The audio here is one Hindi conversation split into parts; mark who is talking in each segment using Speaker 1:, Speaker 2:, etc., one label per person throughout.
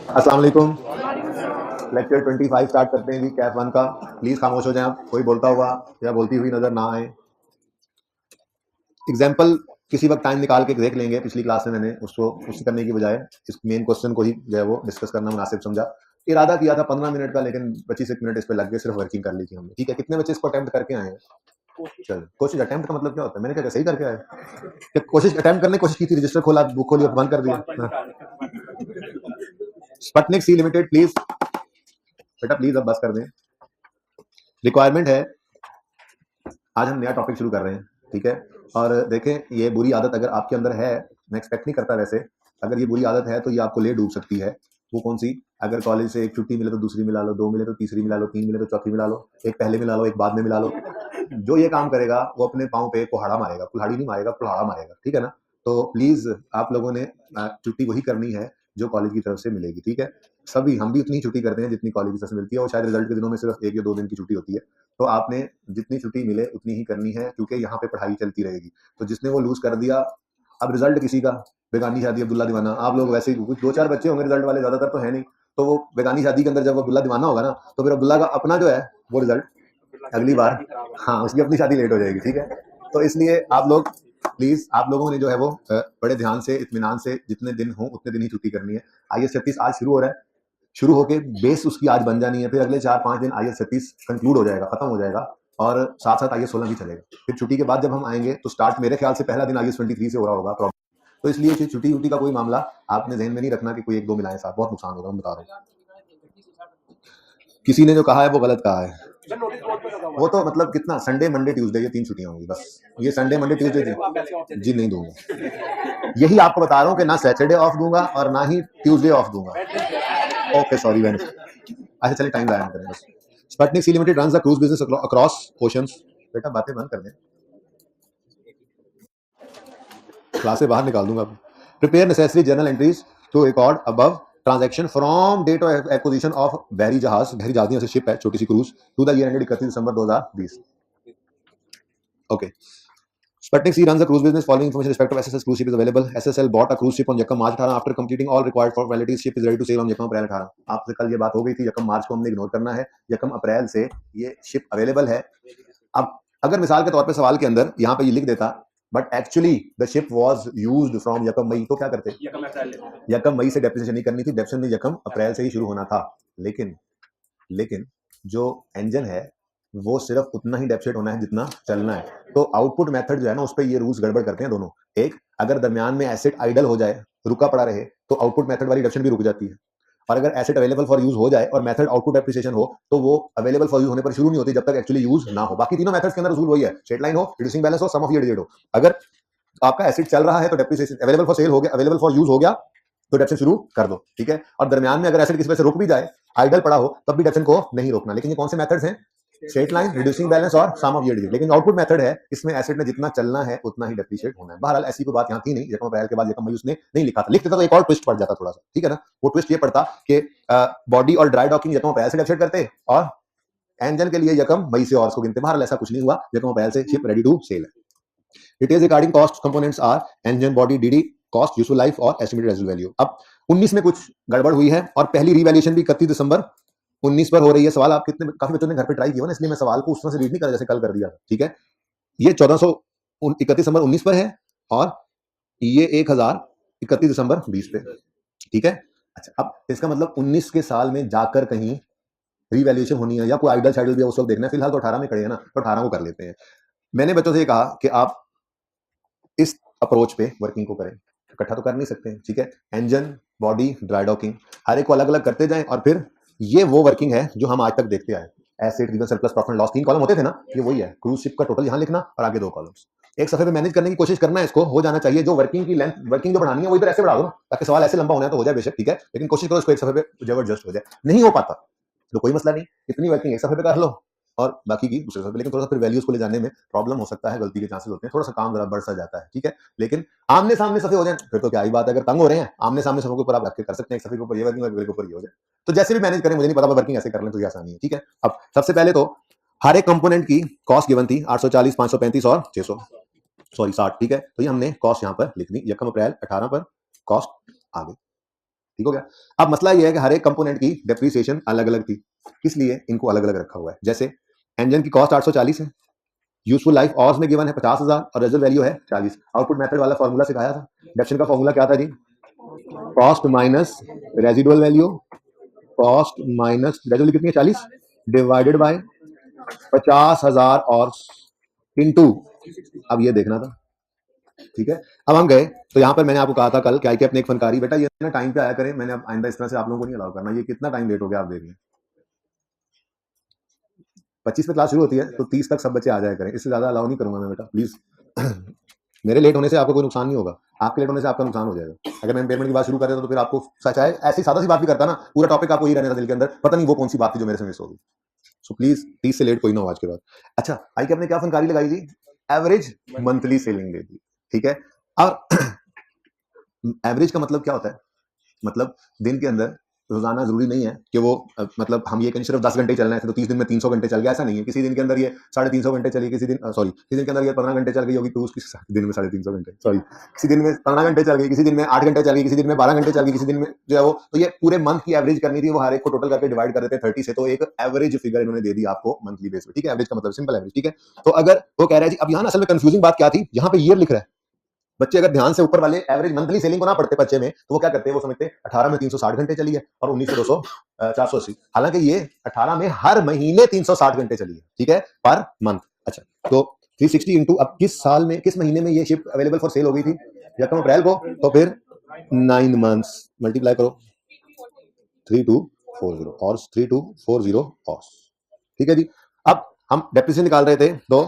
Speaker 1: अस्सलाम वालेकुम। लेक्चर 25 स्टार्ट करते हैं जी, कैफ 1 का। प्लीज खामोश हो जाएं आप, कोई बोलता हुआ या बोलती हुई नजर ना आए। एग्जाम्पल किसी वक्त टाइम निकाल के देख लेंगे, पिछली क्लास में मैंने उसको करने की बजाय इस मेन क्वेश्चन को ही जो है वो डिस्कस करना मुनासिब समझा। इरादा किया था 15 मिनट का, लेकिन 25 मिनट इस पे लग गए, सिर्फ वर्किंग कर ली थी हमने। ठीक है, कितने बच्चे इसको अटेम्प्ट करके आए हैं? चलो, कोशिश अटेम्प्ट का मतलब क्या होता है? मैंने क्या सही करके आए? क्या कोशिश अटेम्प्ट करने की कोशिश की थी, रजिस्टर खोला, बुक खोली और बंद कर दिया? स्पटनिक सी लिमिटेड प्लीज, बेटा प्लीज अब बस कर दें। रिक्वायरमेंट है, आज हम नया टॉपिक शुरू कर रहे हैं, ठीक है। और देखें, ये बुरी आदत अगर आपके अंदर है, मैं एक्सपेक्ट नहीं करता वैसे, अगर ये बुरी आदत है तो ये आपको ले डूब सकती है। वो कौन सी? अगर कॉलेज से एक छुट्टी मिले तो दूसरी मिला लो, 2 मिले तो तीसरी मिला लो, 3 मिले तो चौथी मिला लो, एक पहले मिला लो, एक बाद में मिला लो। जो ये काम करेगा वो अपने पाँव पे कुल्हाड़ा मारेगा, कुल्हाड़ी नहीं मारेगा, कुल्हाड़ा मारेगा, ठीक है ना। तो प्लीज आप लोगों ने छुट्टी वही करनी है जो कॉलेज की तरफ से मिलेगी, ठीक है। सभी हम भी उतनी छुट्टी करते हैं जितनी कॉलेज की तरफ से मिलती है, और शायद रिजल्ट के दिनों में सिर्फ 1 या 2 दिन की छुट्टी होती है। तो आपने जितनी छुट्टी मिले उतनी ही करनी है, क्योंकि यहाँ पे पढ़ाई चलती रहेगी। तो जिसने वो लूज कर दिया, अब रिजल्ट किसी का, बेगानी शादी अब्दुल्ला दीवाना, आप लोग वैसे ही कुछ 2-4 बच्चे होंगे रिजल्ट वाले, ज्यादातर तो है नहीं। तो वो बेगानी शादी के अंदर जब अब्दुल्ला दीवाना होगा ना, तो फिर अब्दुल्ला का अपना जो है वो रिजल्ट अगली बार, हाँ, उसकी अपनी शादी लेट हो जाएगी, ठीक है। तो इसलिए आप लोग प्लीज, आप लोगों ने जो है वो बड़े ध्यान से, इत्मीनान से, जितने दिन हो उतने दिन ही छुट्टी करनी है। IS 36 आज शुरू हो रहा है, शुरू होके बेस उसकी आज बन जानी है, फिर अगले 4-5 दिन IS 36 कंक्लूड हो जाएगा, खत्म हो जाएगा, और साथ साथ IS 16 भी चलेगा। फिर छुट्टी के बाद जब हम आएंगे तो स्टार्ट मेरे ख्याल से पहला दिन IS 23 से हो रहा होगा। तो इसलिए छुट्टी उट्टी का कोई मामला आपने जहन में नहीं रखना कि कोई 1-2 मिलाएं साथ, बहुत नुकसान होगा, मैं बता रहा हूँ। किसी ने जो कहा है वो गलत कहा है। वो तो मतलब कितना, संडे मंडे ट्यूसडे ये 3 छुट्टियां होंगी बस। ये संडे मंडे ट्यूसडे जी नहीं दूंगा, यही आपको बता रहा हूँ कि ना सैटरडे ऑफ दूंगा और ना ही ट्यूसडे ऑफ दूंगा। ओके सॉरी मैन, अच्छा चलिए टाइम लाया करें बस। Sputnik Sea Limited runs the cruise business across oceans. बेटा बातें बंद कर दें, क्लास से बाहर निकाल दूंगा। Prepare necessary journal entries to record above transaction from date of acquisition of बहरी जहाज, बहरी जहाज से शिप है, छोटी सी cruise, to the year ended 31 December 2020। Okay, Sputnik C runs a cruise business. Following information respect of SSL cruise ship is available. SSL bought a cruise ship on Yakam March 18 after completing all required formalities. Ship is ready to sail on Yakam April 18। आपसे कल ये बात हो गई थी, यकम मार्च को हमने इग्नोर करना है, यकम अप्रैल से ये शिप अवेलेबल है। अब अगर मिसाल के तौर पे सवाल के अंदर यहाँ पे ये लिख देता but actually the ship was used from यकम मई, तो क्या करते? यकम मई से डेप्रिसिएशन नहीं करनी थी, डेप्रिसिएशन यकम अप्रैल से ही शुरू होना था। लेकिन जो इंजन है वो सिर्फ उतना ही डेप्रिसिएट होना है जितना चलना है। तो आउटपुट मेथड जो है ना, उस पर ये रूल्स गड़बड़ करते हैं दोनों। एक, अगर दरमियान में एसेट आइडल हो जाए, रुका पड़ा रहे, तो आउटपुट मेथड वाली डेप्रिसिएशन भी रुक जाती है। और अगर एसेट अवेलेबल फॉर यूज हो जाए और मेथड आउटपुट डेप्रिसिएशन हो, तो वो अवेलेबल फॉर यूज होने पर शुरू नहीं होती जब तक एक्चुअली यूज ना हो। बाकी तीनों मेथड्स के अंदर रूल वही है, स्ट्रेट लाइन हो, रिड्यूसिंग बैलेंस हो, सम ऑफ ये डिजिट हो। अगर आपका एसेट चल रहा है तो डेप्रिसिएशन अवेलेबल फॉर सेल हो गया, अवेलेबल फॉर यूज हो गया, तो डेप्रिसिएशन शुरू कर दो, ठीक है। और दरमियान में अगर एसेट किसी वजह से रुक भी जाए, आइडल पड़ा हो, तब भी डेप्रिसिएशन को नहीं रोकना। लेकिन ये कौन से मेथड्स हैं? स्ट्रेट लाइन, रिड्यूसिंग बैलेंस और सम ऑफ ये डिजिट। लेकिन आउटपुट मेथड है, इसमें एसेट ने जितना चलना है उतना ही डेप्रिशिएट होना है। बहरहाल ऐसी कोई बात यहाँ थी नहीं, यकम अप्रैल के बाद यकम मई उसने नहीं लिखा था, लिख देता तो एक और ट्विस्ट पड़ जाता थोड़ा सा, ठीक है ना। वो ट्विस्ट ये पड़ता कि बॉडी और ड्राई डॉकिंग यकम अप्रैल से डेप्रिशिएट करते और इंजन के लिए यकम मई से और उसको गिनते। बहरहाल ऐसा कुछ नहीं हुआ, यकम अप्रैल से शिप रेडी टू सेल है। Details regarding cost components are engine body DD cost useful life और एस्टिमेटेड रेजिडुअल वैल्यू। अब 19 में कुछ गड़बड़ हुई है और पहली रीवैल्यूएशन भी 31 दिसंबर 19 पर हो रही है। सवाल आप कितने, काफी बच्चों ने घर पे ट्राई किया ना, इसलिए मैं सवाल को उस तरह से रीड नहीं कर जैसे कल कर दिया, ठीक है। ये 31 दिसंबर 19 पर है और ये 1031 दिसंबर 20 पे, ठीक है। अच्छा, अब इसका मतलब 19 के साल में जाकर कहीं रीवैल्यूएशन होनी है या कोई आइडल शाइडल भी उस वक्त देखना है। फिलहाल तो 18 में खड़े हैं ना, तो 18 को कर लेते हैं। मैंने बच्चों से कहा कि आप इस अप्रोच पे वर्किंग को करें, इकट्ठा तो कर नहीं सकते हैं, ठीक है। इंजन बॉडी ड्राई डॉकिंग हर एक को अलग अलग करते जाएं, और फिर ये वो वर्किंग है जो हम आज तक देखते आए। Asset given surplus profit loss 3 column होते थे ना, ये वही है। क्रूज शिप का टोटल यहाँ लिखना और आगे 2 कॉलम्स, एक सफे पे मैनेज करने की कोशिश करना है। इसको हो जाना चाहिए, जो वर्किंग की लेंथ, वर्किंग जो बढ़ानी है वो इधर ऐसे बढ़ा दो ना, ताकि सवाल ऐसे लंबा होना है तो हो जाए बेशक, ठीक है। लेकिन कोशिश करो इसको एक सफे पे जबरदस्त हो जाए। नहीं हो पाता तो कोई मसला नहीं, इतनी वर्किंग एक सफे पे कर लो और बाकी की दूसरे सफे। लेकिन थोड़ा सा फिर वैल्यूज को ले जाने में प्रॉब्लम हो सकता है, गलती के चांसेस होते हैं, थोड़ा सा काम जरा बढ़ सा जाता है, ठीक है। लेकिन आमने सामने सफे हो जाए फिर तो क्या ही बात है। अगर तंग हो रहे हैं, आमने सामने सफे के ऊपर आप रख के कर सकते हैं, एक सफे के ऊपर ये वर्किंग और के ऊपर ये हो जाए। तो जैसे भी मैनेज करें, मुझे नहीं पता, वर्किंग ऐसे कर लें तो ये आसानी है, ठीक है। अब सबसे पहले तो हर एक कंपोनेंट की कॉस्ट गिवन थी 840, 535 और 600, सॉरी 60, ठीक है। तो ये हमने कॉस्ट यहाँ पर लिख दी, यकम अप्रैल 18 पर कॉस्ट आ गई। ठीक हो गया। अब मसला ये है कि हर एक कंपोनेंट की डेप्रिसिएशन अलग अलग थी, इसलिए इनको अलग अलग रखा हुआ है। जैसे इंजन की कॉस्ट 840 है, यूजफुल लाइफ ऑर्स में गिवन है 50,000 और रेजल वैल्यू है 40। आउटपुट मेथड वाला फॉर्मूला सिखाया था, डेप्शन का फॉर्मूला क्या था जी? Cost minus residual value, cost minus residual कितनी है 40 डिवाइडेड बाय 50,000 और इनटू, अब ये देखना था, ठीक है। अब हम गए तो यहाँ पर मैंने आपको कहा था कल क्या कि अपने एक फनकारी बेटा ये ना टाइम पे आया करें, मैंने अब आइंदा इस तरह से आप लोगों को नहीं अलाउ करना। ये कितना टाइम लेट हो गया आप देख लें, 25 पे क्लास शुरू होती है तो 30 तक सब बच्चे आ जाया करें, इससे ज्यादा अलाउ नहीं करूंगा मैं बेटा प्लीज। मेरे लेट होने से आपको कोई नुकसान नहीं होगा, आपके लेट होने से आपका नुकसान हो जाएगा। अगर मैं पेमेंट की बात शुरू कर देता तो फिर आपको सच है ऐसी सादा सी बात भी करता ना, पूरा टॉपिक आपको ही रहने था दिल के अंदर, पता नहीं वो कौन सी बात थी जो मेरे से मिस हो गई। सो प्लीज 30 से लेट कोई ना हो आज के बाद। अच्छा आई कि आपने क्या फनकारी लगाई जी? एवरेज मंथली सेलिंग दे दी, ठीक है। और एवरेज का मतलब क्या होता है? मतलब दिन के अंदर रोजाना जरूरी नहीं है कि वो मतलब हम ये कहीं सिर्फ 10 घंटे चलना है तो 30 दिन में 300 घंटे चल गया, ऐसा नहीं है। किसी दिन के अंदर ये 350 घंटे चली, किसी दिन सॉरी किसी दिन के अंदर ये 15 घंटे चल गई होगी क्रूज, किसी दिन में 350 घंटे सॉरी, किसी दिन में 15 घंटे चल गई, किसी दिन में 8 घंटे चल गई, किसी दिन में 12 घंटे चल गई, किसी दिन में जो है वो, तो ये पूरे मंथ की एवरेज करनी थी, वो हर एक को टोटल करके डिवाइड कर देते 30 से, तो एक एवरेज फिगर इन्होंने दे दी आपको मंथली बेस पे, ठीक है। एवरेज का मतलब सिंपल एवरेज, ठीक है। तो अगर वो कह रहा है जी, अब यहाँ असल में कंफ्यूजिंग बात क्या थी, यहाँ पे ईयर लिख रहा है, बच्चे अगर ध्यान से ऊपर वाले एवरेज मंथली सेलिंग को ना पढ़ते बच्चे में तो वो क्या करते हैं, वो समझते हैं 18 में 360 घंटे चली है और 19 में 200 480, हालांकि ये 18 में हर महीने 360 घंटे चली है, ठीक है, पर मंथ। अच्छा तो 360 इंटू, अब किस साल में किस महीने में ये शिप अवेलेबल फॉर सेल हो गई थी? यकम अप्रैल को, तो फिर 9 मंथ्स मल्टीप्लाई करो 3240 और 3240 और, ठीक है जी। अब हम डेप्रिसिएशन निकाल रहे थे, तो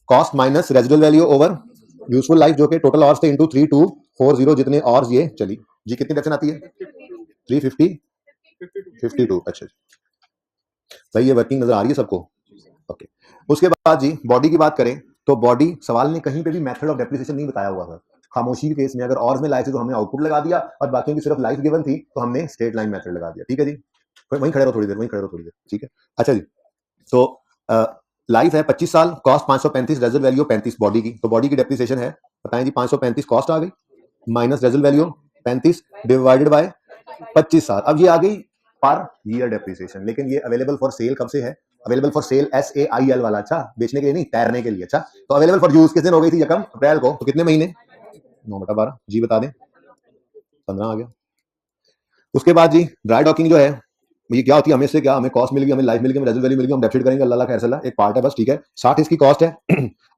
Speaker 1: cost minus residual value over useful life जो कि टोटल आवर्स थे इनटू 3240 जितने आवर्स ये चली जी, कितनी डेप्शन आती है? 350 52। अच्छा भाई ये वर्किंग नजर आ रही है सबको? ओके। उसके बाद जी बॉडी की बात करें तो बॉडी सवाल ने कहीं पे भी मेथड ऑफ डेप्रिसिएशन नहीं बताया हुआ था। खामोशी के केस में अगर ऑर्स में लाए थे तो हमने आउटपुट लगा दिया, और बाकी की सिर्फ लाइफ गिवन थी तो हमने स्ट्रेट लाइन मेथड लगा दिया, ठीक है जी। वहीं खड़े रहो थोड़ी देर, वहीं खड़े रहो थोड़ी देर, ठीक है। अच्छा जी, तो लाइफ है 25 साल, कॉस्ट 535, रेजल वैल्यू 35 बॉडी की, तो बॉडी की डेप्रिसिएशन है बताएं जी 535 कॉस्ट आ गई minus resale value 35 divided by 25 साल। अब ये आ गई पर ईयर डेप्रिसिएशन, लेकिन ये अवेलेबल फॉर सेल कब से है? अवेलेबल फॉर सेल SAIL वाला, अच्छा बेचने के लिए नहीं, तैरने के लिए। अच्छा तो अवेलेबल फॉर यूज किस दिन हो गई थी? यकम अप्रैल को, तो कितने महीने? 9/12 जी, बता दें 15 आ गया। उसके बाद जी ड्राई डॉकिंग जो है ये क्या होती है? हमें से क्या, हमें कॉस्ट मिल गई, हमें लाइफ मिल गई, हमें रेजल वैल्यू मिल गई, हम डेप्ट करेंगे, अल्लाह खैर सल्ला, एक पार्ट है बस, ठीक है। 60 इसकी कॉस्ट है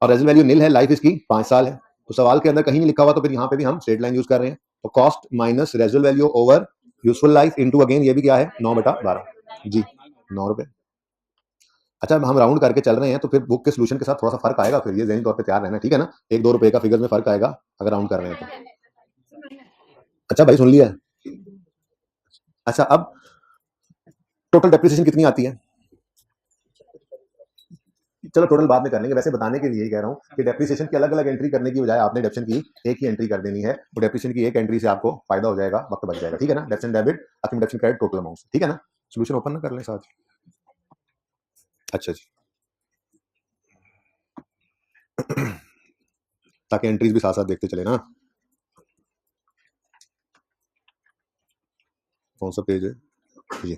Speaker 1: और रेजल वैल्यू निल है, लाइफ इसकी 5 साल है। तो सवाल के अंदर कहीं नहीं लिखा हुआ, तो फिर यहाँ पे भी हम स्ट्रेट लाइन यूज कर रहे हैं। तो cost minus resale value over useful life into again ये भी क्या है 9/12 जी, 9 रुपए। अच्छा हम राउंड करके चल रहे हैं तो फिर बुक के सोल्यूशन के साथ थोड़ा सा फर्क आएगा, फिर ये ज़हनी तौर पे तैयार रहना, ठीक है ना। 1-2 रुपए का फिगर में फर्क आएगा अगर राउंड कर रहे हैं तो। अच्छा भाई सुन लिया? अच्छा अब टोटल डेप्रिसिएशन कितनी आती है? चलो टोटल बाद में कर लेंगे, वैसे बताने के लिए ही कह रहा हूँ कि डेप्रिसिएशन की अलग अलग एंट्री करने की बजाय आपने डेप्शन की एक ही एंट्री कर देनी है, तो डेप्रिसिएशन की एक एंट्री से आपको फायदा हो जाएगा, वक्त बच जाएगा, ठीक है ना। डेप्शन debit, accumulation credit, total amount, ठीक है ना। सोल्यूशन ओपन ना कर लें साथ। अच्छा जी ताकि एंट्रीज भी साथ साथ देखते चले ना। कौन सा पेज है ये?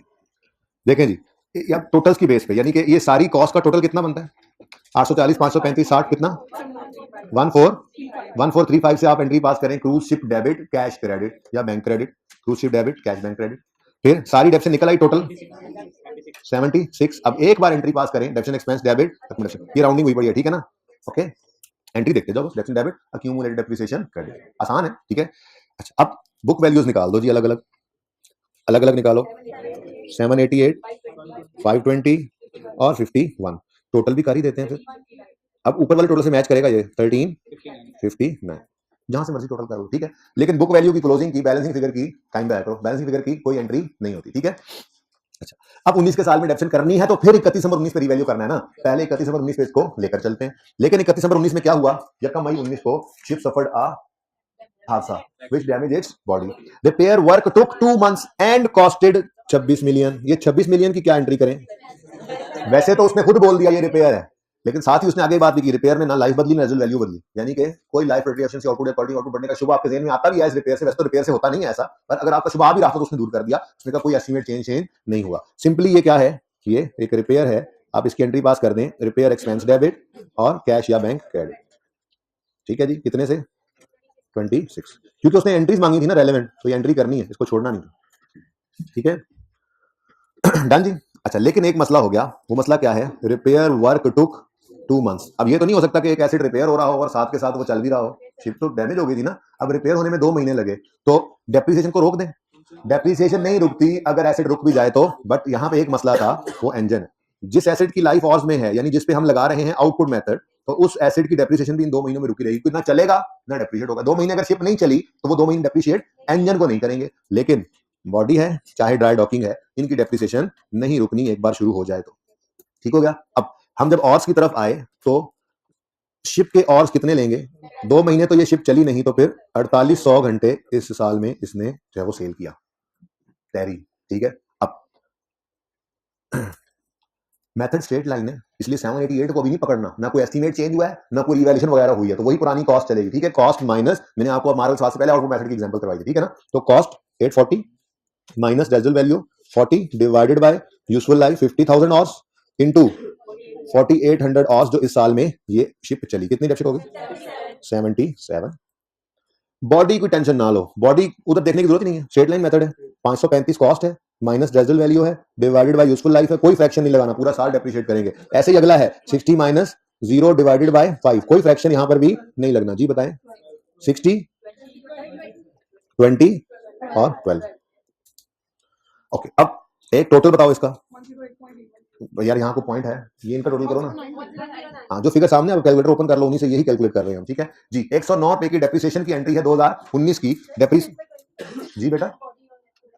Speaker 1: देखें जी, या टोटल्स की बेस पे, यानी कि ये सारी कॉस्ट का टोटल कितना बनता है? 840 535 60 कितना? 1435 से आप एंट्री पास करें, cruise ship debit cash credit या bank credit, cruise ship debit cash bank credit, फिर सारी डेप्शन निकल आई टोटल 76। अब एक बार एंट्री पास करें, डेप्शन एक्सपेंस डेबिट अक्यूमुलेशन, ये राउंडिंग हुई पड़ी है, ठीक है ना। ओके एंट्री देखते जाओ, डेप्शन डेबिट अक्यूमुलेटेड डेप्रिसिएशन क्रेडिट, आसान है, ठीक है। अच्छा अब बुक वैल्यूज निकाल दो जी, अलग अलग निकालो। 788 520 और 51, टोटल भी कर ही देते हैं फिर। अब ऊपर वाले टोटल से मैच करेगा ये 1359, जहां से मर्जी टोटल करो, ठीक है। लेकिन बुक वैल्यू की, क्लोजिंग की, बैलेंसिंग फिगर की टाइम बैक करो, बैलेंसिंग फिगर की कोई एंट्री नहीं होती, ठीक है। अच्छा अब 19 के साल में डेप्शन करनी है तो फिर 31 दिसंबर 19 पे रिवैल्यू करना है ना, पहले 31 दिसंबर 19 पे इसको लेकर चलते हैं। लेकिन 31 दिसंबर 19 में क्या हुआ? यकम मई 19 को शिप सफर्ड अ हादसा which damaged its body. Repair work took 2 months and costed 26 million. ये 26 मिलियन की क्या एंट्री करें? वैसे तो उसने खुद बोल दिया ये रिपेयर है, लेकिन साथ ही उसने आगे बात भी की, रिपेयर में ना लाइफ बदली ना रेजल्ट वैल्यू बदली, यानी कि कोई लाइफ एफिशिएंसी आउटपुट या क्वालिटी आउटपुट बढ़ने का शुभ आपके जेहन में आता भी है इस रिपेयर से, वैसे तो रिपेयर से होता नहीं है ऐसा, पर अगर आपका शुभ आ भी रहा था तो उसने दूर कर दिया, उसने कहा कोई एस्टिमेट चेंज नहीं हुआ। सिंपली ये क्या है, ये एक रिपेयर है, आप इसकी एंट्री पास कर दें, रिपेयर एक्सपेंस डेबिट और कैश या बैंक क्रेडिट। ठीक है जी, कितने से 26, क्योंकि उसने एंट्रीज मांगी थी ना रेलेवेंट, तो ये एंट्री करनी है, इसको छोड़ना नहीं। ठीक है डन जी। अच्छा, लेकिन एक मसला हो गया, वो मसला क्या है, रिपेयर वर्क टुक 2 months। अब ये तो नहीं हो सकता कि एक एसिड रिपेयर हो रहा हो और साथ के साथ वो चल भी रहा हो, शिप तो डैमेज हो गई थी ना, अब रिपेयर होने में 2 महीने लगे, तो डेप्रिसिएशन को रोक दें। डेप्रिसिएशन नहीं रुकती अगर एसिड रुक भी जाए तो, बट यहाँ पे एक मसला था, वो इंजन जिस एसिड की लाइफ ऑर्स में है, यानी जिसपे हम लगा रहे हैं आउटपुट मेथड, तो उस एसिड की डेप्रिसिएशन भी इन 2 महीनों में रुकी रहेगी, ना चलेगा ना डेप्रिशिएट होगा। 2 महीने अगर शिप नहीं चली तो वो 2 महीने डेप्रिशिएट इंजन को नहीं करेंगे, लेकिन बॉडी है चाहे ड्राई डॉकिंग है, इनकी डेप्रिसिएशन नहीं रुकनी एक बार शुरू हो जाए तो। ठीक हो गया। अब हम जब ऑर्स की तरफ आए तो शिप के ऑर्स कितने लेंगे, 2 महीने तो ये शिप चली नहीं, तो फिर 4800 घंटे इस साल में इसने जो है वो सेल किया टैरी। ठीक है, अब मेथड स्ट्रेट लाइन है, इसलिए 788 को भी नहीं पकड़ना, ना कोई एस्टीमेट चेंज हुआ है ना कोई रिवैल्यूएशन वगैरह हुई है, तो वही पुरानी कॉस्ट चलेगी। ठीक है, कॉस्ट माइनस, मैंने आपको मार्वल क्लास से पहले आउटपुट मेथड की एग्जांपल करवाई थी, ठीक है ना, तो cost 840 minus result value 40 divided by useful life 50,000 hours into 4800 hours जो इस साल में ये शिप चली। कितनी डेप्सिट हो गई 77। बॉडी की टेंशन ना लो, बॉडी उधर देखने की जरूरत नहीं है, स्ट्रेट लाइन मेथड है, 535 कॉस्ट है माइनस रेजल्ट वैल्यू है डिवाइडेड बाय यूजफुल लाइफ है, कोई फ्रैक्शन नहीं लगाना, पूरा साल डेप्रिशिएट करेंगे। ऐसे ही अगला है 60 माइनस 0 डिवाइडेड बाय 5, कोई फ्रैक्शन यहां पर भी नहीं लगना। जी बताएं, 60 20 और 12। ओके, अब एक टोटल बताओ इसका यार, यहाँ को पॉइंट है, ये इनका टोटल करो ना। हाँ, जो फिगर सामने आप कैलकुलेटर ओपन कर लो, उन्हीं से यही कैलकुलेट कर रहे हैं हम। ठीक है जी, 109 पे की डेप्रिसिएशन की एंट्री है 2019 की डेप्रिस। जी बेटा,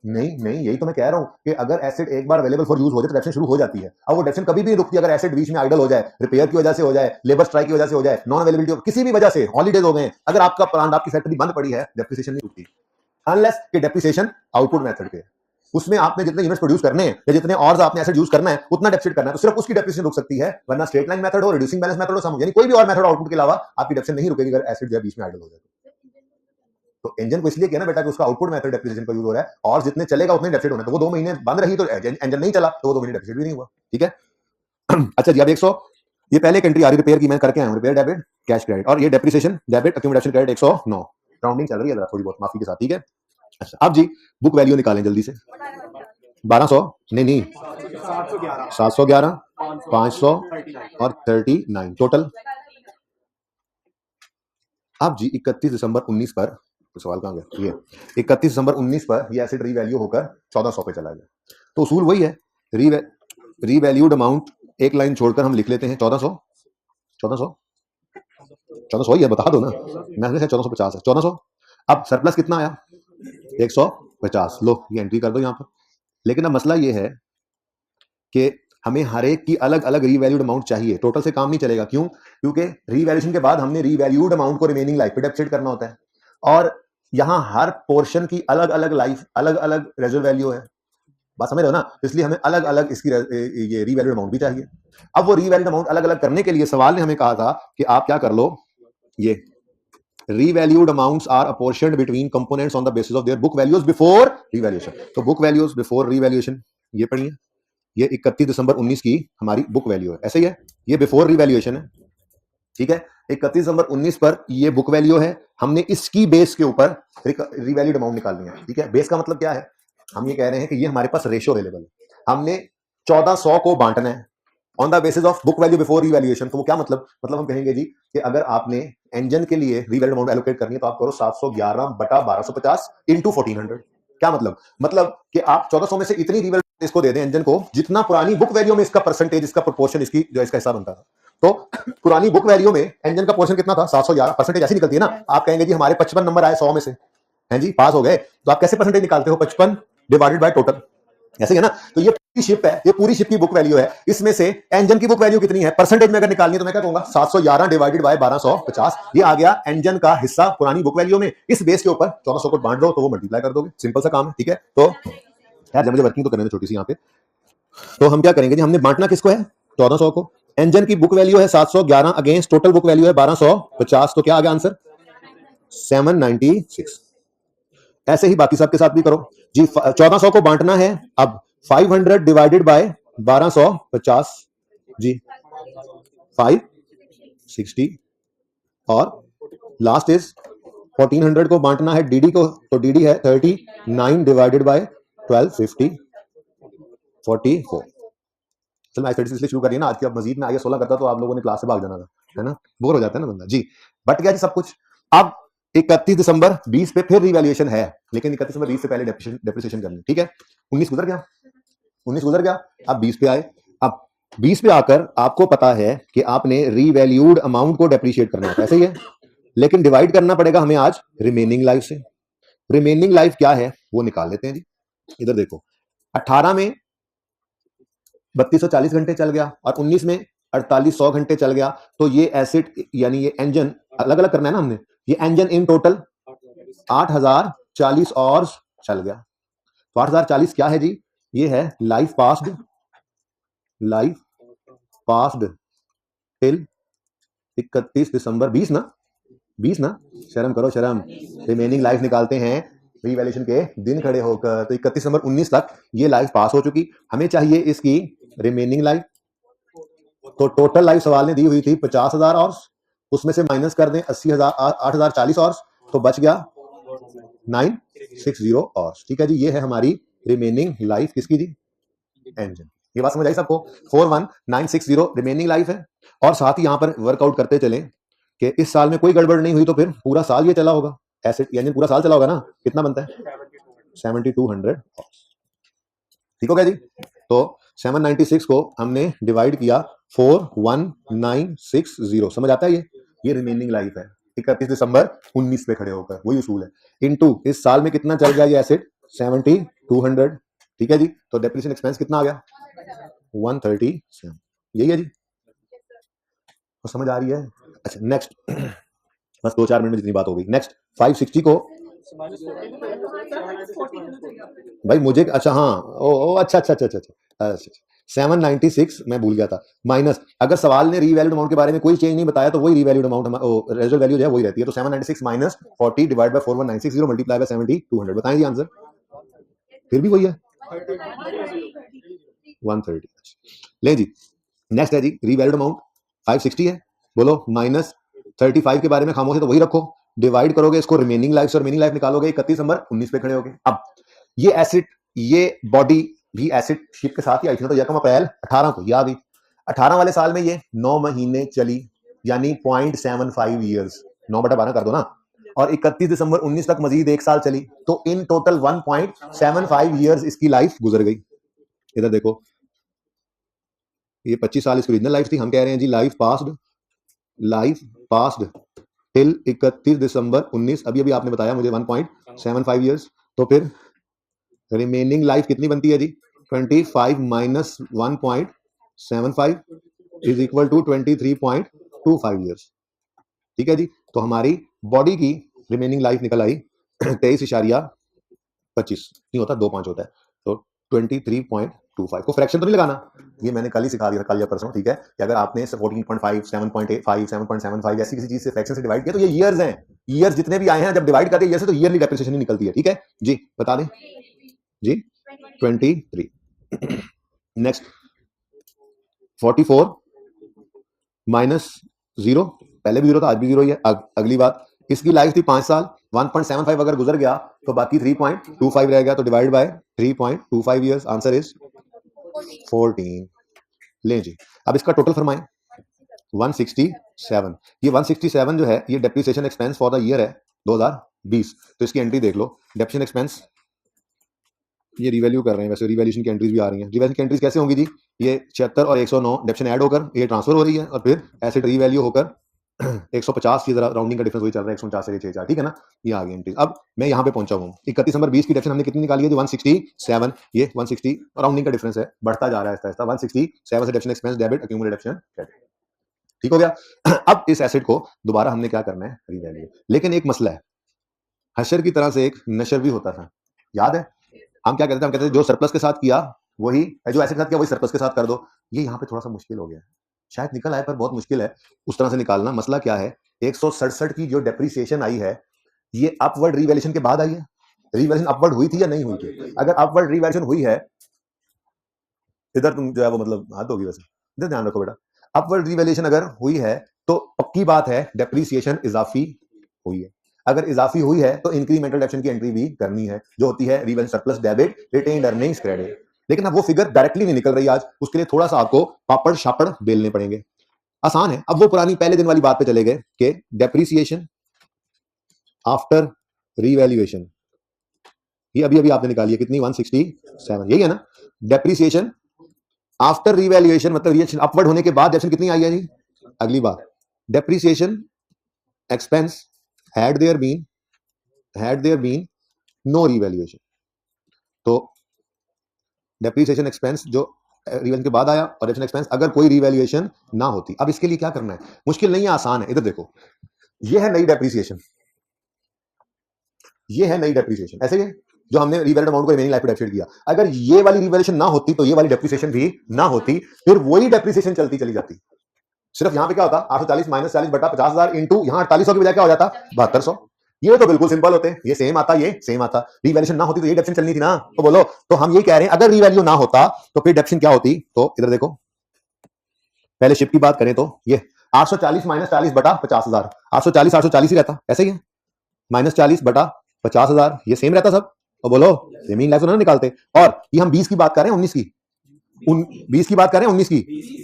Speaker 1: नहीं यही तो मैं कह रहा हूँ कि अगर एसिड एक बार अवेलेबल फॉर यूज हो जाए तो डेप्शन शुरू हो जाती है। अब वो डेप्शन कभी भी नहीं रुकती अगर एसिड बीच में आइडल हो जाए, रिपेयर की वजह से हो जाए, लेबर स्ट्राइक की वजह से हो जाए, नॉन अवेलेबिलिटी किसी भी वजह से, हॉलीडेज हो गए, अगर आपका प्लांट आपकी फैक्ट्री बंद पड़ी है, डेप्रिसिएशन नहीं रुकती, अनलेस कि डेप्रिसिएशन आउटपुट मेथड पे, उसमें आपने जितने यूनिट्स प्रोड्यूस करने हैं या जितने और आपने एसिड यूज करना है उतना डेप्सिट करना है, तो सिर्फ उसकी डेप्रिसिएशन रुक सकती है, वरना स्ट्रेट लाइन मेथड हो, रिड्यूसिंग बैलेंस मेथड हो, सम यानी कोई भी और मेथड आउटपुट के अलावा आपकी डेप्रिसिएशन नहीं रुकेगी अगर एसिड जो है बीच में आइडल हो जाए। तो इंजन को इसलिए किया ना बेटा कि उसका आउटपुट मेथड डेप्रिसिएशन का यूज हो रहा है, और जितने चलेगा उतने डेप्सिट होना है, तो वो 2 महीने बंद रही तो इंजन नहीं चला, तो वो 2 महीने डेप्सिट भी नहीं हुआ। ठीक है अच्छा जी, अब 100 ये पहले एक एंट्री आ रही रिपेयर की, मैं करके आया हूं, रिपेयर डेबिट कैश क्रेडिट, और ये depreciation debit accumulation credit 109, rounding चल रही है थोड़ी बहुत माफी के साथ। ठीक है, अच्छा अब जी बुक वैल्यू निकालें जल्दी से। 1200 नहीं 711 500 और 39 टोटल। अब जी 31 दिसंबर 19 पर, तो सवाल कहां गया, ये 31 दिसंबर 19 पर ये एसिड रीवैल्यू होकर 1400 पे चला गया। तो उसूल वही है, रीवैल्यूड अमाउंट एक लाइन छोड़कर हम लिख लेते हैं 1400 ही है, बता दो ना, मैंने 1450 है 1400। अब सरप्लस कितना आया 150, लो ये एंट्री कर दो यहां पर। लेकिन अब मसला ये है कि हमें हर एक की अलग अलग रीवैल्यूड अमाउंट चाहिए, टोटल से काम नहीं चलेगा। क्यों? क्योंकि रीवैल्यूएशन के बाद हमने रीवैल्यूड अमाउंट को रिमेनिंग लाइफ पे डेप्सिट करना होता है, और यहां हर पोर्शन की अलग अलग लाइफ, अलग अलग रेजर्व वैल्यू है, बात समझ रहे हो ना, इसलिए हमें अलग अलग इसकी ये रीवैल्यूड अमाउंट भी चाहिए। अब वो रीवैल्यूड अमाउंट अलग अलग करने के लिए सवाल ने हमें कहा था कि आप क्या कर लो, ये revalued amounts are apportioned between components on the basis of their book values before revaluation। तो book values before revaluation ये पढ़िए, ये 31 दिसंबर 19 की हमारी बुक वैल्यू है, ऐसे ही है, ये बिफोर रिवैल्यूएशन है। ठीक है, 31 दिसंबर 19 पर ये बुक वैल्यू है, हमने इसकी बेस के ऊपर रिवैल्यूड अमाउंट निकालनी है। ठीक है, बेस का मतलब क्या है, हम ये कह रहे हैं कि ये हमारे पास रेशियो अवेलेबल है, हमने 1400 को बांटना है on the basis of book value before revaluation. तो वो क्या मतलब हम कहेंगे जी कि अगर आपने इंजन के लिए रिवैल्यूड अमाउंट एलोकेट करनी है तो आप करो 711 बटा 1250 इंटू 1400। क्या मतलब कि आप 1400 में से इतनी रिवैल्यूड इसको दे दें इंजन को जितना पुरानी बुक वैल्यू में इसका परसेंटेज, इसका प्रोपोर्शन, इसकी जो इसका हिस्सा बनता था। तो पुरानी बुक वैल्यू में इंजन का पोर्शन कितना था 711, परसेंटेज ऐसी निकलती है ना, आप कहेंगे जी हमारे 55 नंबर आए 100 में से, हैं जी पास हो गए, तो आप कैसे परसेंटेज निकालते हो, 55 डिवाइडेड बाय टोटल, ऐसे है ना। तो ये पूरी शिप है, ये पूरी शिप की बुक वैल्यू है, इसमें से इंजन की बुक वैल्यू कितनी है परसेंटेज में अगर निकालनी है तो मैं क्या कहूंगा 711 डिवाइडेड बाय 1250, ये आ गया इंजन का हिस्सा पुरानी बुक वैल्यू में। इस बेस के ऊपर 1400 को बांट दो तो वो मल्टीप्लाई कर दोगे, सिंपल सा काम है। ठीक है, तो यार जब मुझे वर्किंग तो करने दो छोटी सी यहाँ पे, तो हम क्या करेंगे जी, हमने बांटना किसको है 1400 को, इंजन की बुक वैल्यू है 711 अगेंस्ट टोटल बुक वैल्यू है 1250, तो क्या आ गया आंसर 796। ऐसे ही बाकी सबके साथ भी करो जी। 1400 को बांटना है, अब 500 डिवाइडेड बाय 1250 जी 560, और लास्ट इज 1400 को बांटना है डीडी को, तो डीडी है 39 डिवाइडेड बाय 1250 44। चल मैं 36 से शुरू करिए ना, आज की अब मजीद में आगे 16 करता तो आप लोगों ने क्लास से भाग जाना था, है ना, बोर हो जाता है ना बंदा जी। बट क्या जी सब कुछ। अब 31 दिसंबर 20 पे फिर रिवैल्यूएशन है, लेकिन 31 दिसंबर 20 से पहले डेप्रिसिएशन करनी, ठीक है। 19 गुजर गया, 19 गुजर गया, अब 20 पे आए। अब 20 पे आकर आपको पता है कि आपने रीवैल्यूड अमाउंट को डेप्रिशिएट करना है, ऐसे ही है, लेकिन डिवाइड करना पड़ेगा हमें आज रिमेनिंग लाइफ से। रिमेनिंग लाइफ क्या है वो निकाल लेते हैं जी। इधर देखो, 18 में 3240 घंटे चल गया और 19 में 4800 घंटे चल गया, तो ये एसिड यानी ये इंजन अलग अलग करना है ना हमने, ये इंजन इन टोटल 8040 और चल गया। तो 8040 क्या है जी, ये है life passed, life passed till 31 दिसंबर 20 ना, 20 ना, शर्म करो शर्म। रिमेनिंग लाइफ निकालते हैं रीवैल्यूएशन के दिन खड़े होकर, तो 31 दिसंबर 19 तक ये लाइफ पास हो चुकी, हमें चाहिए इसकी रिमेनिंग लाइफ। तो टोटल लाइफ सवाल ने दी हुई थी 50,000 और उसमें से माइनस कर दें 80,000 8040 और, तो बच गया 960 और, ठीक है जी। ये है हमारी रिमेनिंग लाइफ किसकी जी, इंजन। ये बात समझ आई सबको, 41960 रिमेनिंग लाइफ है। और साथ ही यहां पर वर्कआउट करते चलें कि इस साल में कोई गड़बड़ नहीं हुई तो फिर पूरा साल ये चला होगा, ऐसे इंजन पूरा साल चला होगा ना, कितना बनता है 7200, ठीक हो गया जी। तो 796 को हमने डिवाइड किया 41960, समझ आता है ये रिमेनिंग लाइफ है 31 दिसंबर 19 पे खड़े होकर, वही उसूल है। इनटू इस साल में कितना चल गया ये एसिड 7200, ठीक है जी। तो डेप्रिसिएशन एक्सपेंस कितना आ गया 137, यही है जी, तो समझ आ रही है। अच्छा नेक्स्ट, बस 2-4 मिनट में जितनी बात हो गई। नेक्स्ट 560 को भाई मुझे, अच्छा हाँ, ओ अच्छा अच्छा अच्छा अच्छा अच्छा 796 मैं भूल गया था, माइनस, अगर सवाल ने रीवैल्यूड अमाउंट के बारे में कोई चेंज नहीं बताया तो वही रीवैल्यूड अमाउंट रेजल्ट वैल्यू जो है वही रहती है। तो 796 minus 40 divide by 41960 multiply by 7200, बताएं जी आंसर, फिर भी वही है 130। ले जी नेक्स्ट है जी रीवैल्यूड अमाउंट 560 है, बोलो माइनस 35 के बारे में खामोश है तो वही रखो, डिवाइड करोगे इसको रिमेनिंग लाइफ से, रिमेनिंग लाइफ निकालोगे 31 दिसंबर 19 पे खड़े होगे। अब ये एसिड, ये बॉडी भी एसिड शिप के साथ ही आई थी, तो यकम अप्रैल 18 को याद ही 18 वाले साल में ये 9 महीने चली, यानी 0.75 ईयर्स, 9/12 कर दो ना, और 31 दिसंबर 19 तक मजीद एक साल चली, तो इन टोटल 1.75 ईयर्स इसकी लाइफ गुजर गई। इधर देखो, ये 25 साल इसकी ओरिजिनल लाइफ थी, हम कह रहे हैं जी लाइफ पास्ड टिल 31 दिसंबर 19, अभी अभी आपने बताया मुझे 1.75 ईयर्स, तो फिर रिमेनिंग लाइफ कितनी बनती है जी 25 minus 1.75 is equal to 23.25 years, ठीक है जी। तो हमारी बॉडी की रिमेनिंग लाइफ निकल आई 23.25 नहीं होता, 2.5 होता है, तो 23.25 को फ्रैक्शन तो नहीं लगाना, ये मैंने कल ही सिखा दिया था, कल या परसों, ठीक है, कि अगर आपने 14.5 7.85 7.75 ऐसी किसी चीज से फ्रैक्शन से डिवाइड किया तो ये ईयर्स हैं, ईयर्स जितने भी आए हैं जब डिवाइड करते हैं ईयर से तो ईयरली डेप्रिसिएशन ही निकलती है, ठीक है जी। बता दें जी 23। नेक्स्ट 44 माइनस 0, पहले भी 0 था आज भी 0 ही है। अगली बात, इसकी लाइफ थी 5 साल, 1.75 अगर गुजर गया तो बाकी 3.25 रह गया, तो divide by 3.25 years, answer is 14। ले जी अब इसका टोटल फरमाएं 167, ये 167 जो है ये depreciation expense for the year है 2020, तो इसकी एंट्री देख लो, डेप्रिसिएशन एक्सपेंस, ये रिवैल्यू कर रहे हैं, वैसे रिवैल्यूएशन की एंट्रीज भी आ रही हैं। रिवैल्यूएशन की एंट्रीज कैसे होंगी जी, ये 76 और 109 डेप्शन ऐड होकर ये ट्रांसफर हो रही है, और फिर एसिड रीवैल्यू होकर 150 की जरा राउंडिंग का डिफरेंस वही चल रहा है 149 से 64, ठीक है ना, ये आ गई एंट्रीज। अब मैं यहाँ पे पहुंचा हूँ 31 दिसंबर 20 की डेप्शन हमने कितनी निकाली है जो 167, ये 160 राउंडिंग का डिफरेंस है, बढ़ता जा रहा है ऐसा 167 से डेप्शन एक्सपेंस डेबिट एक्यूमुलेट डेप्शन क्रेडिट, ठीक हो गया। अब इस एसिड को दोबारा हमने क्या करना है रीवैल्यू, लेकिन एक मसला है, हशर की तरह से एक नशर भी होता था, याद है हम क्या कहते थे, हम कहते थे जो सरप्लस के साथ किया वही, जो एसिड के साथ किया वही सरप्लस के साथ कर दो, ये यहाँ पे थोड़ा सा मुश्किल हो गया है, शायद निकल आए पर बहुत मुश्किल है उस तरह से निकालना। मसला क्या है, 167 की जो डेप्रिसिएशन आई है ये अपवर्ड रिवैल्यूएशन के बाद आई है। रिवैल्यूएशन अपवर्ड हुई थी या नहीं हुई थी? अगर अपवर्ड रिवैल्यूएशन हुई है, इधर तुम जो है वो मतलब हाथ होगी, वैसे इधर ध्यान रखो बेटा। अपवर्ड रिवैल्यूएशन अगर हुई है तो पक्की बात है डेप्रिसिएशन इजाफी हुई है। अगर इजाफी हुई है तो इंक्रीमेंटल डेप्शन की एंट्री भी करनी है, जो होती है रिवेल surplus debit retained earnings credit. लेकिन अब वो फिगर डायरेक्टली नहीं निकल रही आज, उसके लिए थोड़ा सा आपको पापड़ शापड़ बेलने पड़ेंगे। आसान है। अब वो पुरानी पहले दिन वाली बात पे चले गए कि डेप्रिसिएशन आफ्टर रिवैल्यूएशन, ये अभी अभी आपने निकाली है कितनी, 167, यही है ना। डेप्रिसिएशन आफ्टर रिवैल्यूएशन मतलब रिएक्शन अपवर्ड होने के बाद डेप्शन कितनी आई है जी? अगली बात, depreciation expense had there been no revaluation, तो डेप्रिसिएशन एक्सपेंस जो रिवैल्यूएशन के बाद आया और डेप्रिसिएशन एक्सपेंस अगर कोई रिवैल्यूएशन ना होती। अब इसके लिए क्या करना है, मुश्किल नहीं है, आसान है। इधर देखो, ये है नई डेप्रिसिएशन, ये है नई डेप्रिसिएशन, ऐसे ही जो हमने रिवैल्यूड अमाउंट को रिमेनिंग लाइफ डेप्रिसिएट किया। अगर ये वाली रिवैल्यूएशन ना होती तो ये वाली डेप्रिसिएशन भी ना होती, फिर वही डेप्रिसिएशन चलती चली जाती। सिर्फ यहाँ पे क्या होता, 840 माइनस 40 बटा 50,000 इंटू यहाँ 4800 की बजाय क्या हो जाता, 7200। ये तो बिल्कुल सिंपल होते, ये सेम आता, ये सेम आता। रिवैल्यूएशन ना होती तो ये डेप्शन चलनी थी ना, तो बोलो। तो हम ये कह रहे हैं अगर रिवैल्यू ना होता तो फिर डेप्शन क्या होती। तो इधर देखो, पहले शिप की बात करें तो ये 840 माइनस 40 बटा 50,000, 840 ही रहता, ऐसे ही है। माइनस 40 बटा 50,000 ये सेम रहता सब। तो बोलो रिमेनिंग लाइफ ना निकालते। और ये हम 20 की बात कर रहे हैं, 19 की, 20 की बात कर रहे हैं, 19 की,